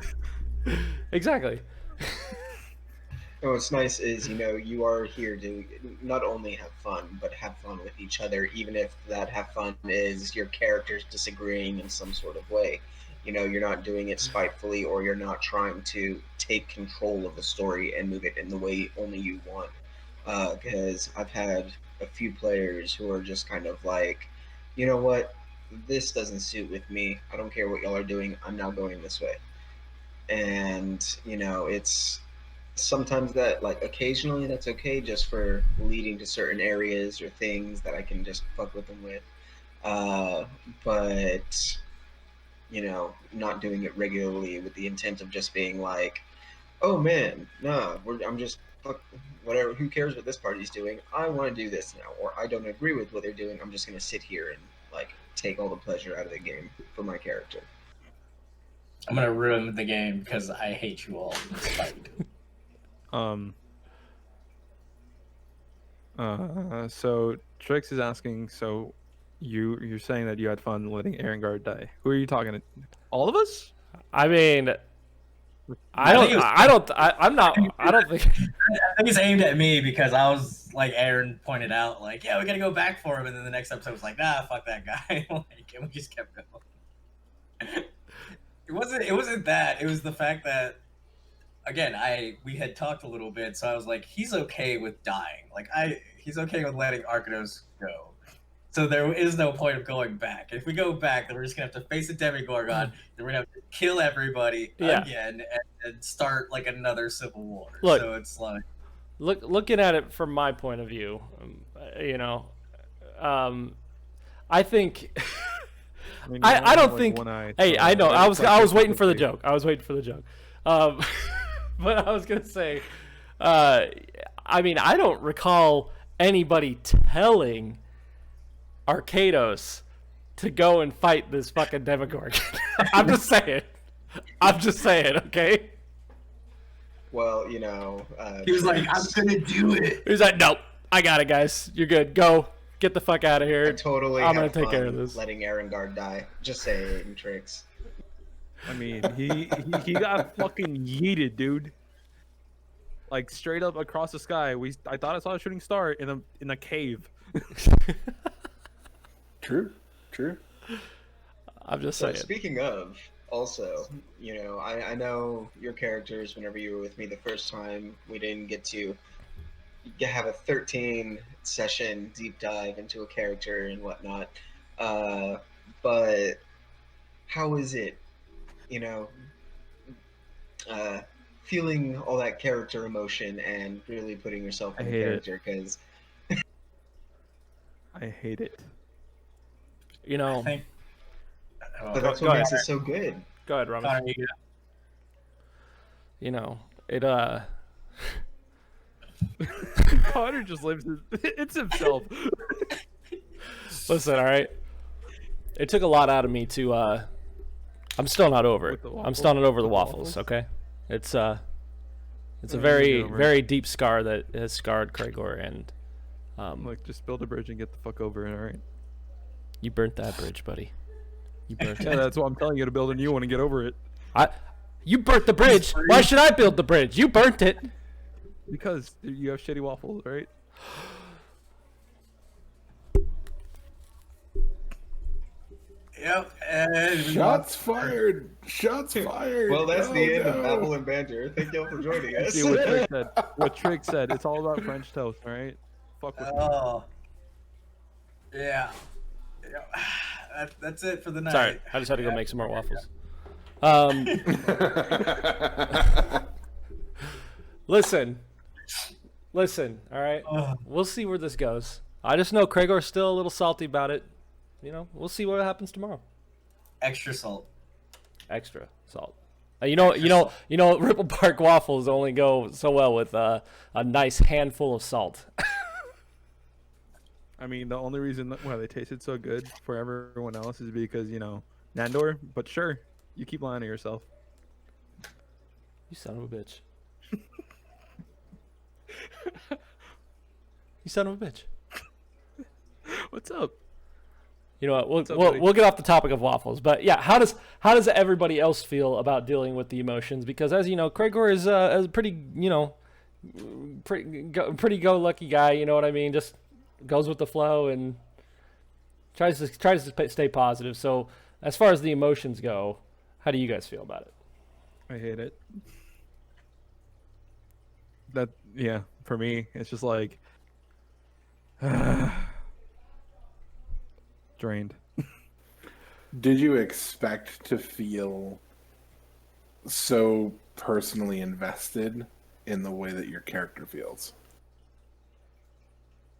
Exactly. What's nice is, you are here to not only have fun, but have fun with each other, even if that have fun is your characters disagreeing in some sort of way. You're not doing it spitefully, or you're not trying to take control of the story and move it in the way only you want. Because I've had a few players who are just kind of like, you know what, this doesn't suit with me. I don't care what y'all are doing. I'm now going this way. And, it's sometimes that, like, occasionally that's okay just for leading to certain areas or things that I can just fuck with them with. But, not doing it regularly with the intent of just being like, oh man, nah, I'm just, fuck, whatever, who cares what this party's doing? I want to do this now, or I don't agree with what they're doing. I'm just going to sit here and, like, take all the pleasure out of the game for my character. I'm gonna ruin the game because I hate you all in this fight. So Trix is asking, so you're saying that you had fun letting Erengard die. Who are you talking to? All of us? I mean, I think don't think... I think it's aimed at me because I was like, Aaron pointed out, like, yeah, we gotta go back for him, and then the next episode was like, nah, fuck that guy. Like, and we just kept going. It wasn't that. It was the fact that, again, we had talked a little bit, so I was like, he's okay with dying. Like, he's okay with letting Arcanos go. So there is no point of going back. If we go back, then we're just gonna have to face a Demigorgon, then we're gonna have to kill everybody again and start like another civil war. Look, so it's like, looking at it from my point of view, I think. I don't think. Hey, I know. I was waiting for the joke. But I was gonna say, I mean, I don't recall anybody telling Arcados to go and fight this fucking Demogorgon. I'm just saying. Okay. Well, he was like, I'm gonna do it. He was like, nope, I got it, guys. You're good. Go. Get the fuck out of here. I'm gonna take care of this. Letting Erengard die. Just saying, Tricks. I mean, he got fucking yeeted, dude. Like straight up across the sky. I thought I saw a shooting star in a cave. True. I'm just So saying. speaking of, also, I know your characters. Whenever you were with me the first time, we didn't get to have a 13 session deep dive into a character and whatnot, but how is it, feeling all that character emotion and really putting yourself in the character? Because I hate it. I think, but that's what makes it so good. Go ahead, Roman. Connor just lives. It's himself. Listen, all right. It took a lot out of me to. I'm still not over it. I'm still not over the waffles. Okay, it's a very very deep scar that has scarred Cragor, and Look, just build a bridge and get the fuck over it. All right. you burnt that bridge, buddy. You burnt Yeah, it. that's why I'm telling you to build a new one and get over it. You burnt the bridge. Why should I build the bridge? You burnt it. Because you have shitty waffles, right? Yep. And Shots fired! Shots fired! Well, that's Oh, the end no. of Babble and Banter. Thank y'all for joining us. See what Trick said. What Trick said. It's all about French toast, all right? Fuck with me. Oh. Yeah. That's it for the night. Sorry, I just had to go make some more waffles. Listen. All right. We'll see where this goes. I just know Cragor's still a little salty about it. You know, we'll see what happens tomorrow. Extra salt. Extra salt. You know, Ripple Park waffles only go so well with a nice handful of salt. I mean, the only reason why they tasted so good for everyone else is because, Nandor. But sure, you keep lying to yourself. You son of a bitch. You son of a bitch. What's up? You know what? up, buddy? We'll get off the topic of waffles, but yeah, how does everybody else feel about dealing with the emotions? Because as you know, Cragor is a pretty pretty go lucky guy. You know what I mean? Just goes with the flow and tries to stay positive. So as far as the emotions go, how do you guys feel about it? I hate it. For me, it's just like drained. Did you expect to feel so personally invested in the way that your character feels?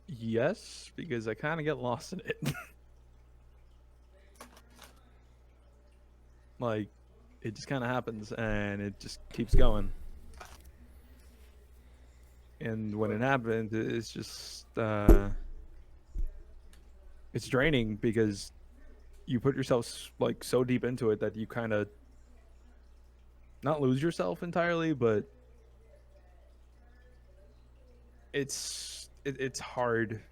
Yes, because I kind of get lost in it. Like, it just kind of happens and it just keeps going. And when it happens, it's just it's draining because you put yourself like so deep into it that you kind of not lose yourself entirely, but it's hard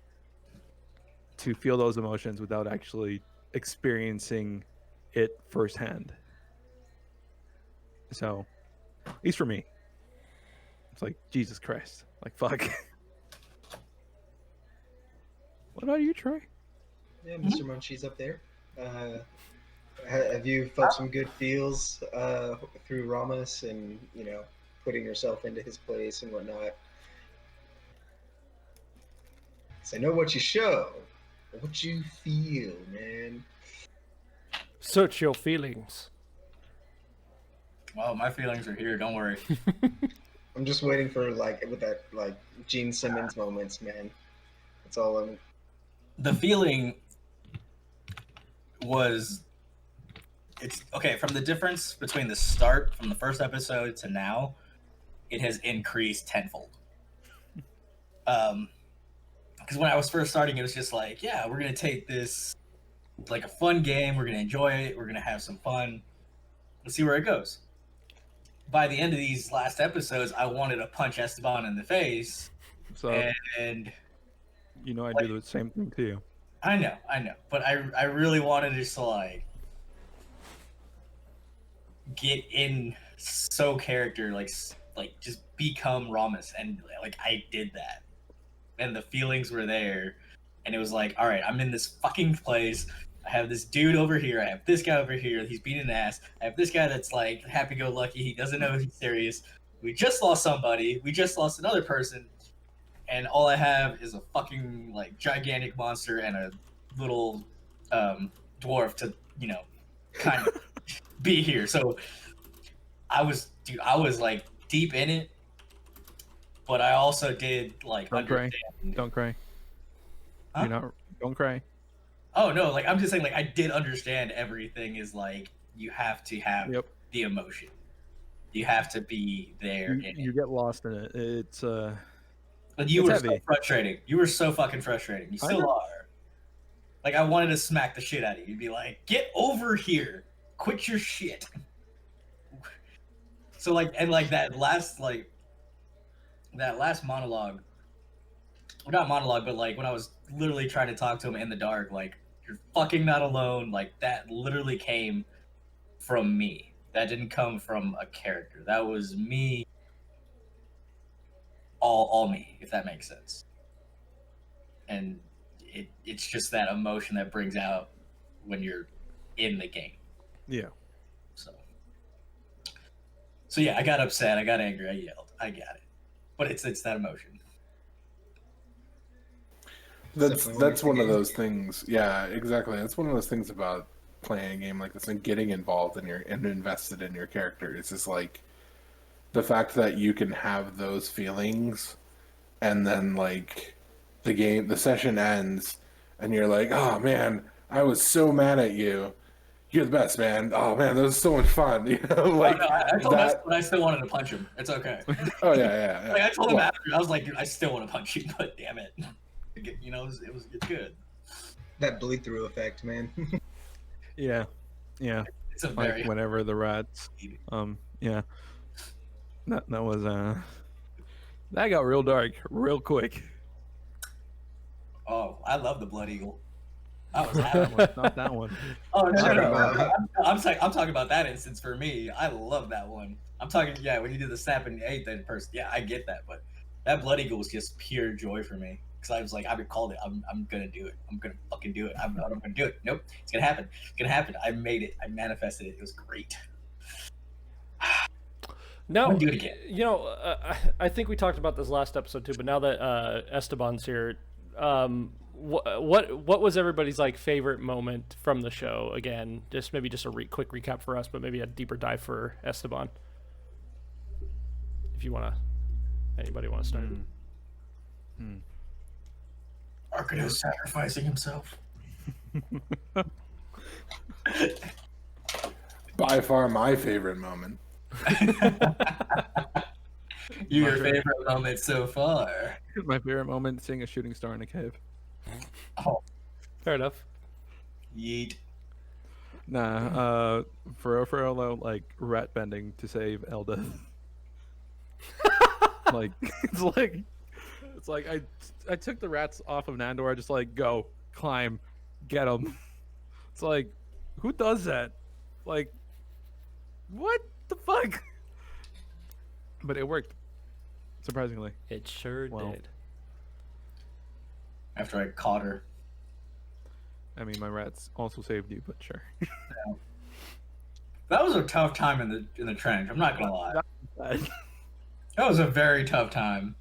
to feel those emotions without actually experiencing it firsthand. So, at least for me, it's like, Jesus Christ, like, fuck. What about you, Troy? Yeah, Mr. Munchie's up there. Have you felt some good feels through Ramos and, putting yourself into his place and whatnot? So I know what you show, but what you feel, man. Search your feelings. Well, my feelings are here. Don't worry. I'm just waiting for with that Gene Simmons moments, man. That's all I'm. The feeling it's okay from the difference between the start from the first episode to now, it has increased tenfold. Because when I was first starting, it was just like, yeah, we're gonna take this like a fun game, we're gonna enjoy it, we're gonna have some fun, let's see where it goes. By the end of these last episodes, I wanted to punch Esteban in the face, So, and I do the same thing to you. I know, but I really wanted to just get in character, like just become Ramos, and I did that, and the feelings were there, and it was like, all right, I'm in this fucking place. I have this dude over here. I have this guy over here. He's beating ass. I have this guy that's like happy-go-lucky. He doesn't know he's serious. We just lost somebody. We just lost another person. And all I have is a fucking gigantic monster and a little dwarf to, kind of be here. So I was deep in it, but I also did Don't understand. cry. Don't cry. Huh? Don't cry. Oh no, I'm just saying I did understand everything is you have to have the emotion. You have to be there. You get lost in it. It's But you It's were so heavy. frustrating. You were so fucking frustrating. You I still know. are. Like, I wanted to smack the shit out of you. You'd be like, get over here. Quit your shit. So, like, and like that last monologue, well, not monologue, but like when I was literally trying to talk to him in the dark, like, you're fucking not alone. Like, that literally came from me. That didn't come from a character. That was me. All me, if that makes sense. And it's just that emotion that brings out when you're in the game. Yeah. So yeah, I got upset, I got angry, I yelled, I got it. But it's that emotion. That's one of those things. Yeah, exactly. That's one of those things about playing a game like this and getting involved in and invested in your character. It's just like the fact that you can have those feelings, and then like the session ends, and you're like, oh man, I was so mad at you. You're the best, man. Oh man, that was so much fun. You know, like no, I told him but I still wanted to punch him. It's okay. Oh yeah. Like I told him after, I was like, dude, I still want to punch you, but damn it, you know, it's good. That bleed through effect, man. Yeah. It's a Like very whenever the rats. Yeah. That was that got real dark real quick. Oh, I love the Blood Eagle. I was Not happy. that one. Not that one. Oh no, Sorry no. about I'm talking about that instance for me. I love that one. I'm talking, yeah, when you did the snap and ate that person. Yeah, I get that, but that Blood Eagle was just pure joy for me because I was like, I've called it. I'm gonna do it. I'm gonna fucking do it. I'm gonna do it. Nope, it's gonna happen. It's gonna happen. I made it. I manifested it. It was great. Now, I'm gonna do it again. you know, I think we talked about this last episode too, but now that Esteban's here, what was everybody's like favorite moment from the show? Again, just maybe just a quick recap for us, but maybe a deeper dive for Esteban. If you wanna, anybody want to start? Arcadio sacrificing himself. By far my favorite moment. Your favorite moment so far? My favorite moment: seeing a shooting star in a cave. Oh, Fair enough. yeet. Nah, for real though, like rat bending to save Elda. Like it's like I took the rats off of Nandor. I just like go climb, get them. It's like, who does that? Like, what the fuck? But it worked, surprisingly. It sure did. After I caught her. I mean, my rats also saved you, but sure. That was a tough time in the trench. I'm not gonna lie. That That was a very tough time.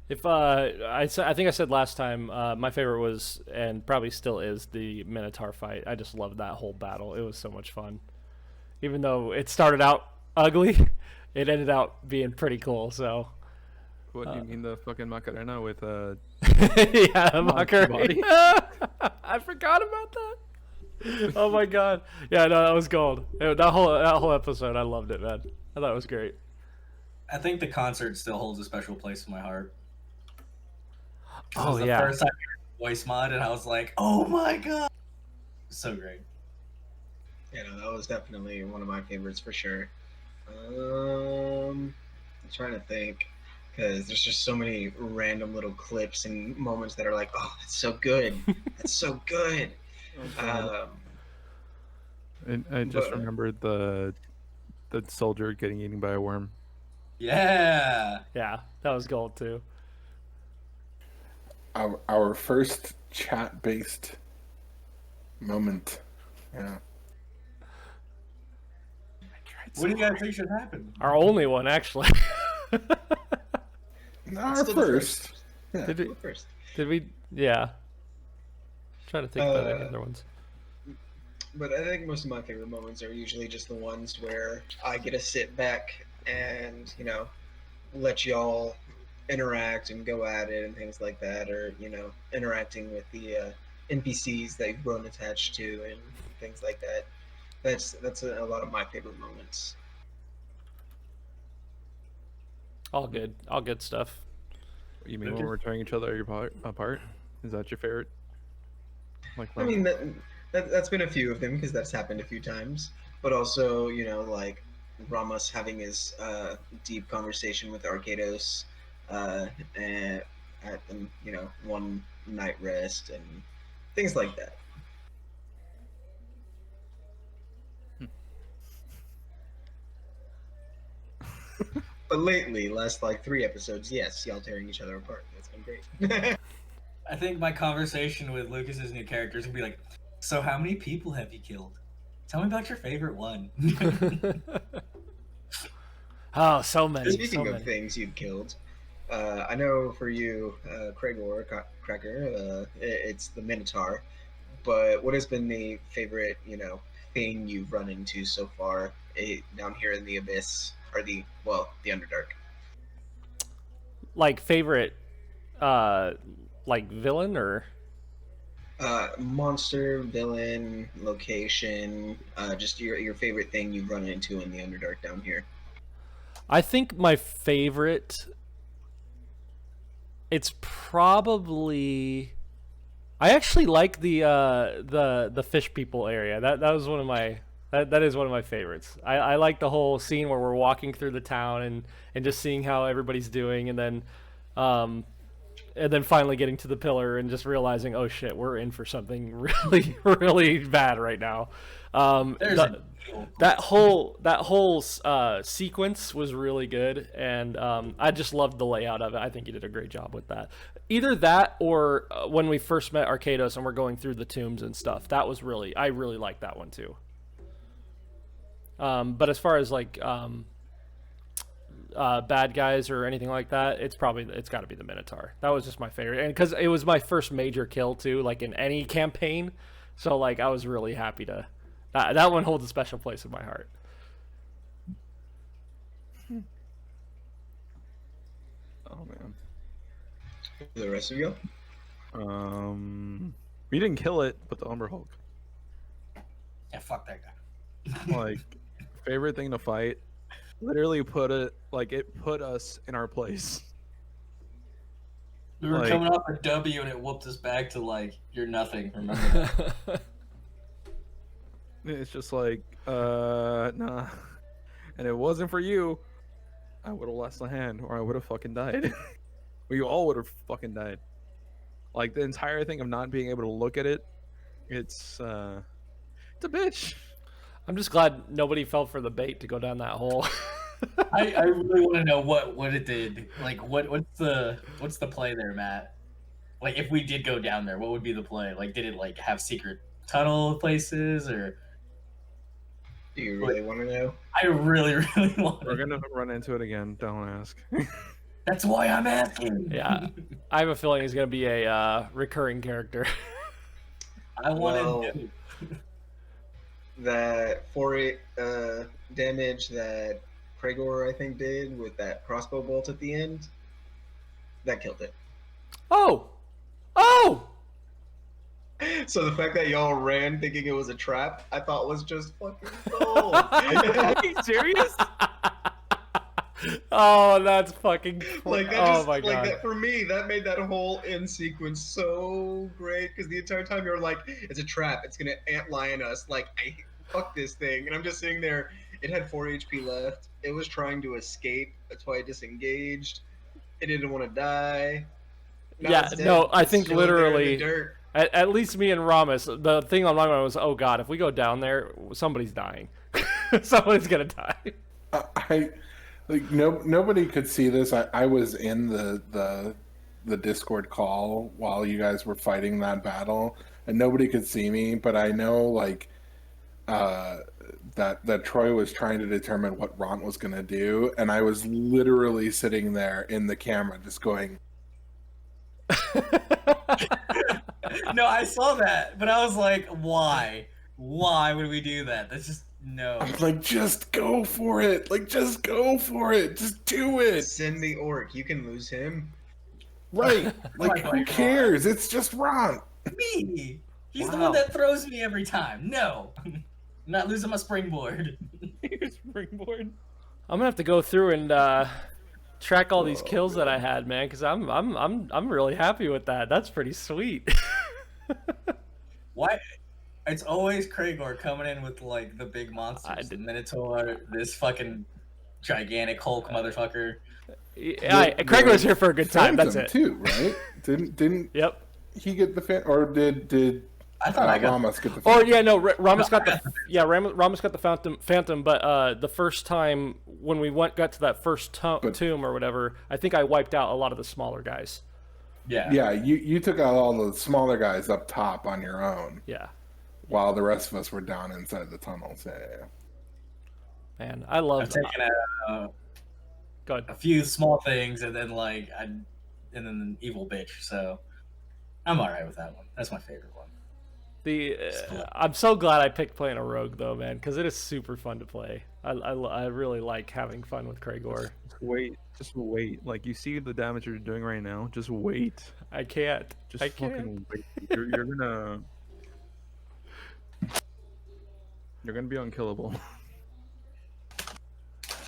If I think I said last time, my favorite was and probably still is the Minotaur fight. I just loved that whole battle. It was so much fun. Even though it started out ugly, it ended out being pretty cool. So. What do you mean, the fucking Macarena with Yeah, Monkey Macarena. I forgot about that. Oh my god. Yeah, no, that was gold. That whole episode, I loved it, man. I thought it was great. I think the concert still holds a special place in my heart. It Oh was the yeah. first time I heard the voice mod, and I was like, "Oh my god!" So great. Yeah, no, that was definitely one of my favorites for sure. I'm trying to think because there's just so many random little clips and moments that are like, "Oh, that's so good! That's so good." And I just remembered the soldier getting eaten by a worm. Yeah. Yeah, that was gold too. Our first chat-based moment. Yeah. What do you guys think should happen? Our only one, actually. Our Still the first. Yeah. Did we? Go first. Did we? Yeah. Trying to think about any other ones. But I think most of my favorite moments are usually just the ones where I get to sit back and, you know, let y'all interact and go at it and things like that, or, you know, interacting with the NPCs that you've grown attached to and things like that. That's a lot of my favorite moments. All good stuff. You mean when we're tearing each other apart? Is that your favorite? Like, I mean, that's been a few of them because that's happened a few times. But also, like Ramos having his deep conversation with Arcados and at the, one night rest and things like that. But lately, last like 3 episodes, yes, y'all tearing each other apart. That's been great. I think my conversation with Lucas's new character is gonna be like, so how many people have you killed? Tell me about your favorite one. Oh, so many. Speaking of things you've killed, I know for you, Cracker, it's the Minotaur. But what has been the favorite, thing you've run into so far down here in the Abyss, or the Underdark? Like favorite, like villain or? Monster, villain, location, just your favorite thing you've run into in the Underdark down here. I think my favorite. It's probably. I actually like the fish people area. That was one of my that is one of my favorites. I like the whole scene where we're walking through the town and just seeing how everybody's doing, and then finally getting to the pillar and just realizing, oh shit, we're in for something really really bad right now. That whole sequence was really good, and I just loved the layout of it. I think you did a great job with that. Either that or when we first met Arcados and we're going through the tombs and stuff. That was I really liked that one too. But as far as like bad guys or anything like that, it's got to be the Minotaur. That was just my favorite, and because it was my first major kill too, like in any campaign. So like I was really happy to. That one holds a special place in my heart. Oh man. The rest of you? We didn't kill it, but the Umber Hulk. Yeah, fuck that guy. Like, favorite thing to fight. Literally it put us in our place. We were coming off a W and it whooped us back to like, you're nothing. Remember that? It's just like, nah. And it wasn't for you, I would have lost a hand, or I would have fucking died. We all would have fucking died. Like, the entire thing of not being able to look at it, it's a bitch. I'm just glad nobody fell for the bait to go down that hole. I really want to know what it did. Like, what's the play there, Matt? Like, if we did go down there, what would be the play? Like, did it like have secret tunnel places, or? Do you really want to know? I really, really want to. We're gonna run into it again. Don't ask. That's why I'm asking. Yeah, I have a feeling he's gonna be a recurring character. I want to. That 4-8 damage that Pregor, I think, did with that crossbow bolt at the end, that killed it. Oh! So the fact that y'all ran thinking it was a trap, I thought was just fucking gold. Are you fucking serious? Oh, that's fucking. Like that. Oh Just, my god! Like that for me, that made that whole end sequence so great because the entire time you're like, it's a trap. It's gonna antlion us. Like fuck this thing, and I'm just sitting there. It had 4 HP left. It was trying to escape. That's why it disengaged. It didn't want to die. Now yeah, it's dead. no, I It's think chilling there in the literally. dirt. At least me and Ramos, the thing on my mind was, oh god, if we go down there, somebody's dying. Somebody's gonna die. Nobody could see this. I was in the Discord call while you guys were fighting that battle, and nobody could see me. But I know that Troy was trying to determine what Ron was gonna do, and I was literally sitting there in the camera, just going. No, I saw that, but I was like, why? Why would we do that? That's just no. I'm like, just go for it. Like, just go for it. Just do it. Send the orc. You can lose him. Right. Like, who cares? It's just Ron. Me. He's the one that throws me every time. No. I'm not losing my springboard. Your springboard. I'm gonna have to go through and track all these kills that I had, man, because I'm really happy with that. That's pretty sweet. Why? It's always Kragor coming in with like the big monsters, the Minotaur, this fucking gigantic Hulk motherfucker. Craig was here for a good time. Phantom That's it. too, right? Didn't Yep. he get the or did I thought I got. Ramos get the Phantom? Or yeah, no, Ramos got the Ramos got the Phantom, but the first time when we got to that first tomb or whatever, I think I wiped out a lot of the smaller guys. Yeah. Yeah, you took out all the smaller guys up top on your own. Yeah. While the rest of us were down inside the tunnels. Yeah. Man, I love. I've taken a few small things and then and then an evil bitch. So I'm alright with that one. That's my favorite one. I'm so glad I picked playing a rogue though, man, because it is super fun to play. I really like having fun with Kragor. Just wait. Like, you see the damage you're doing right now. Just wait. I can't. Just fucking wait. You're gonna be unkillable.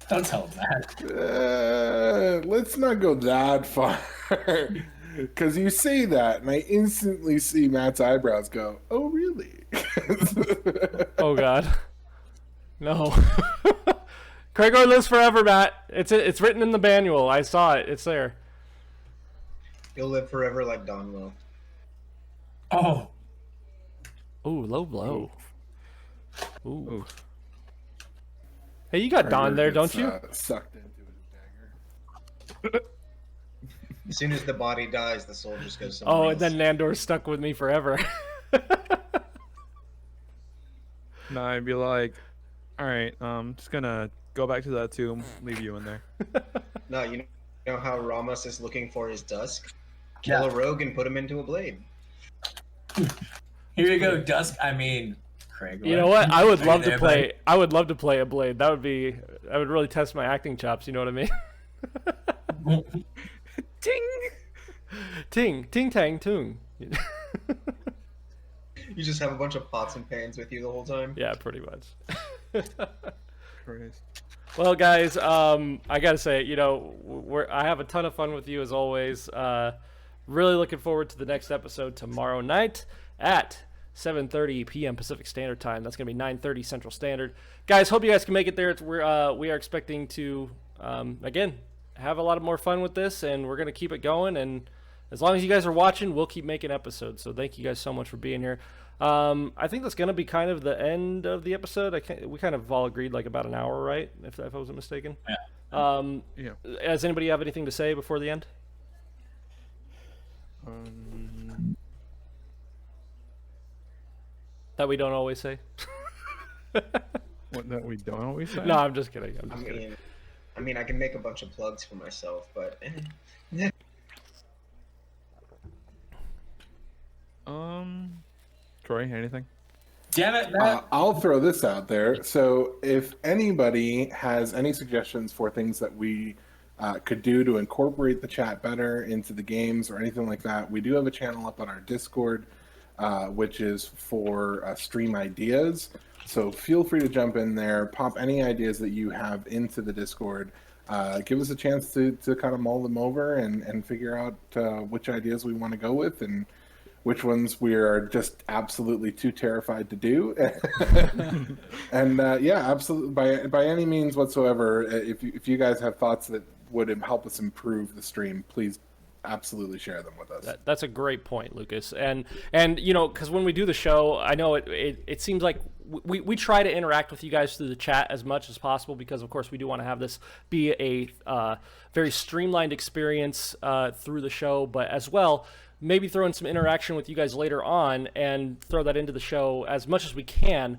Don't tell him that. Let's not go that far. Because you say that, and I instantly see Matt's eyebrows go, oh, really? Oh, God. No. Kragor lives forever, Matt. It's written in the manual. I saw it. It's there. He'll live forever like Don will. Oh. Ooh, low blow. Ooh. Hey, you got Don there, don't you? Sucked into his dagger. As soon as the body dies, the soul just goes somewhere else. And then Nandor's stuck with me forever. No, I'd be like, all right, just gonna go back to that tomb, leave you in there. No, you know how Ramos is looking for his dusk? Kill a rogue and put him into a blade. Here you go, Dusk. I mean, Craig. You know what? I would love to play. I would love to play a blade. That would be. I would really test my acting chops. You know what I mean? Ting, ting, ting, tang, tung. You just have a bunch of pots and pans with you the whole time. Yeah, pretty much. Christ. Well, guys, I gotta say, I have a ton of fun with you as always. Really looking forward to the next episode tomorrow night at 7:30 p.m. Pacific Standard Time. That's gonna be 9:30 Central Standard. Guys, hope you guys can make it there. We are expecting to again have a lot of more fun with this, and we're gonna keep it going. And as long as you guys are watching, we'll keep making episodes. So thank you guys so much for being here. I think that's gonna be kind of the end of the episode. We kind of all agreed like about an hour, right? If I wasn't mistaken. Yeah. Does anybody have anything to say before the end? That we don't always say. What, that we don't always say? No, I'm just kidding. I mean, I can make a bunch of plugs for myself, but. Troy, anything? Damn it, Matt. I'll throw this out there. So if anybody has any suggestions for things that we could do to incorporate the chat better into the games or anything like that, we do have a channel up on our Discord, which is for stream ideas. So feel free to jump in there, pop any ideas that you have into the Discord. Give us a chance to kind of mull them over and figure out which ideas we want to go with and which ones we are just absolutely too terrified to do. And yeah, absolutely, by any means whatsoever, if you guys have thoughts that would help us improve the stream, please absolutely share them with us. That's a great point, Lucas. And because when we do the show, I know it seems like we try to interact with you guys through the chat as much as possible, because of course we do want to have this be a very streamlined experience through the show, but as well maybe throw in some interaction with you guys later on and throw that into the show as much as we can,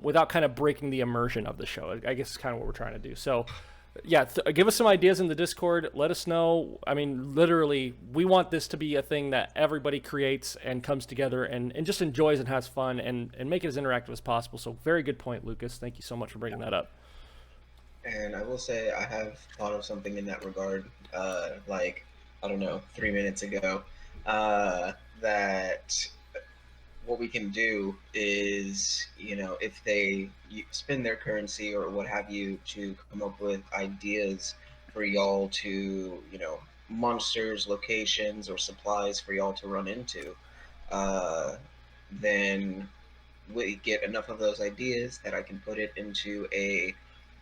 without kind of breaking the immersion of the show. I guess is kind of what we're trying to do. So yeah, give us some ideas in the Discord. Let us know. I mean, literally, we want this to be a thing that everybody creates and comes together and just enjoys and has fun and make it as interactive as possible. So very good point, Lucas. Thank you so much for bringing that up. And I will say I have thought of something in that regard, like, I don't know, 3 minutes ago, that what we can do is, if they spend their currency or what have you to come up with ideas for y'all to, monsters, locations, or supplies for y'all to run into, then we get enough of those ideas that I can put it into a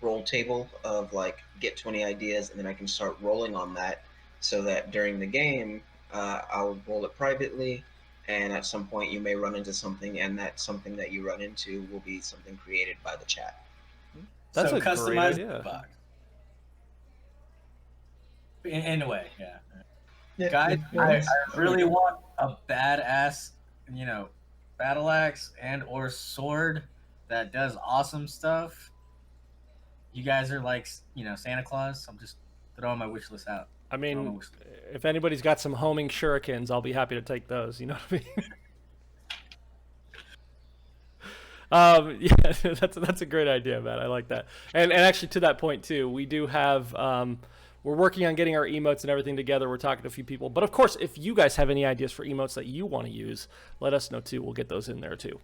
roll table of like get 20 ideas, and then I can start rolling on that so that during the game, I'll roll it privately, and at some point you may run into something, and that something that you run into will be something created by the chat. That's so a great customized idea. box. In a way, yeah. Yeah, Guys, yeah, I that's- really want a badass, battle axe and or sword that does awesome stuff. You guys are like, Santa Claus. I'm just throwing my wish list out. I mean, if anybody's got some homing shurikens, I'll be happy to take those. You know what I mean? Yeah, that's a great idea, Matt. I like that. And actually, to that point too, we do have. We're working on getting our emotes and everything together. We're talking to a few people, but of course, if you guys have any ideas for emotes that you want to use, let us know too. We'll get those in there too.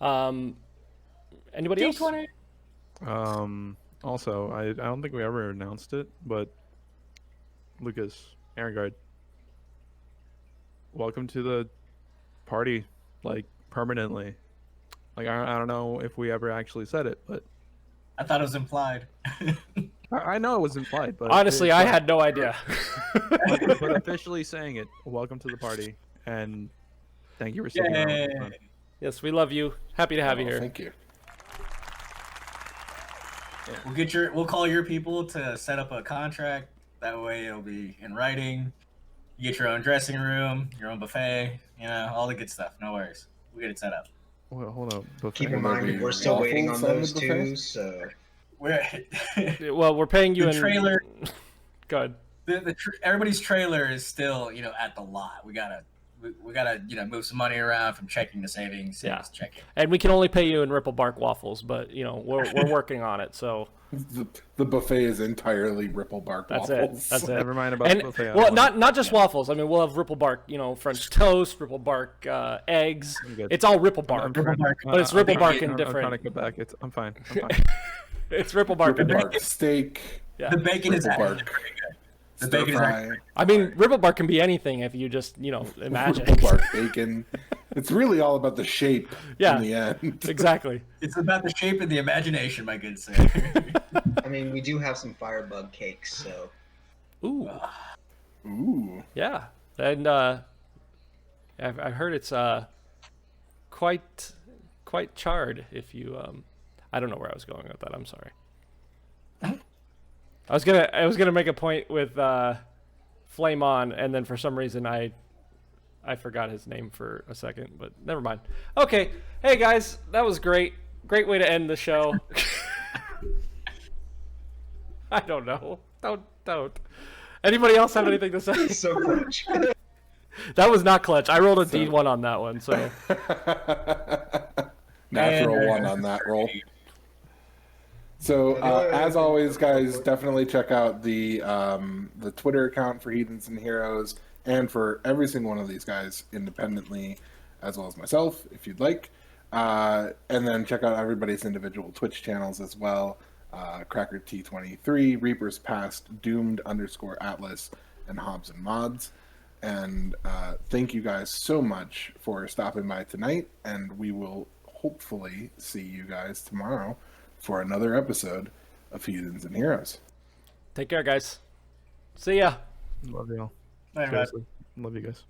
Anybody else? Also, I don't think we ever announced it, but Lucas, Arengard, welcome to the party, like permanently. Like I don't know if we ever actually said it, but I thought it was implied. I know it was implied, but Honestly, I had no idea. but officially saying it, welcome to the party, and thank you for sticking around with us, man. Yes, we love you. Happy to have you here. Thank you. We'll call your people to set up a contract. That way it'll be in writing. You get your own dressing room, your own buffet, all the good stuff. No worries. We'll get it set up. Well, hold up. Keep in Will there mind, be we're still waiting on waffles on those the two, buffet? so Well, we're paying you the in trailer. Go ahead. Everybody's trailer is still, at the lot. We gotta, move some money around from checking to savings. Yeah. Checking. And we can only pay you in Ripple Bark waffles, but we're working on it. So The buffet is entirely Ripple Bark that's waffles. it. That's it. Never mind about And the buffet. well, not just waffles. I mean, we'll have Ripple Bark, French toast, Ripple Bark eggs. I'm good. It's all Ripple Bark, but it's Ripple Bark in I'm trying to different. get back. I'm fine. It's Ripple Bark in Ripple different. Bark steak. Yeah. The bacon is Ripple actually Bark pretty good. The stir bacon is fry. actually I mean, Ripple Bark can be anything if you just imagine. Ripple Bark bacon. It's really all about the shape Yeah. in the end. Exactly. It's about the shape and the imagination, my good sir. I mean, we do have some firebug cakes, so Ooh. Ooh. Yeah, and I've heard it's quite charred. If you I don't know where I was going with that. I'm sorry. I was gonna make a point with Flame On, and then for some reason I forgot his name for a second, but never mind. Okay, hey guys, that was great. Great way to end the show. I don't know. Don't. Anybody else have anything to say? so clutch. That was not clutch. I rolled a D1 on that one, so Natural one on that roll. So as always, guys, definitely check out the Twitter account for Heathens and Heroes, and for every single one of these guys independently, as well as myself, if you'd like. And then check out everybody's individual Twitch channels as well. Cracker T23, Reapers Past, Doomed _Atlas, and Hobbs and Mods. And thank you guys so much for stopping by tonight, and we will hopefully see you guys tomorrow for another episode of Heathens and Heroes. take care, guys. See ya. Love you all. Bye, bye. Seriously. Love you guys.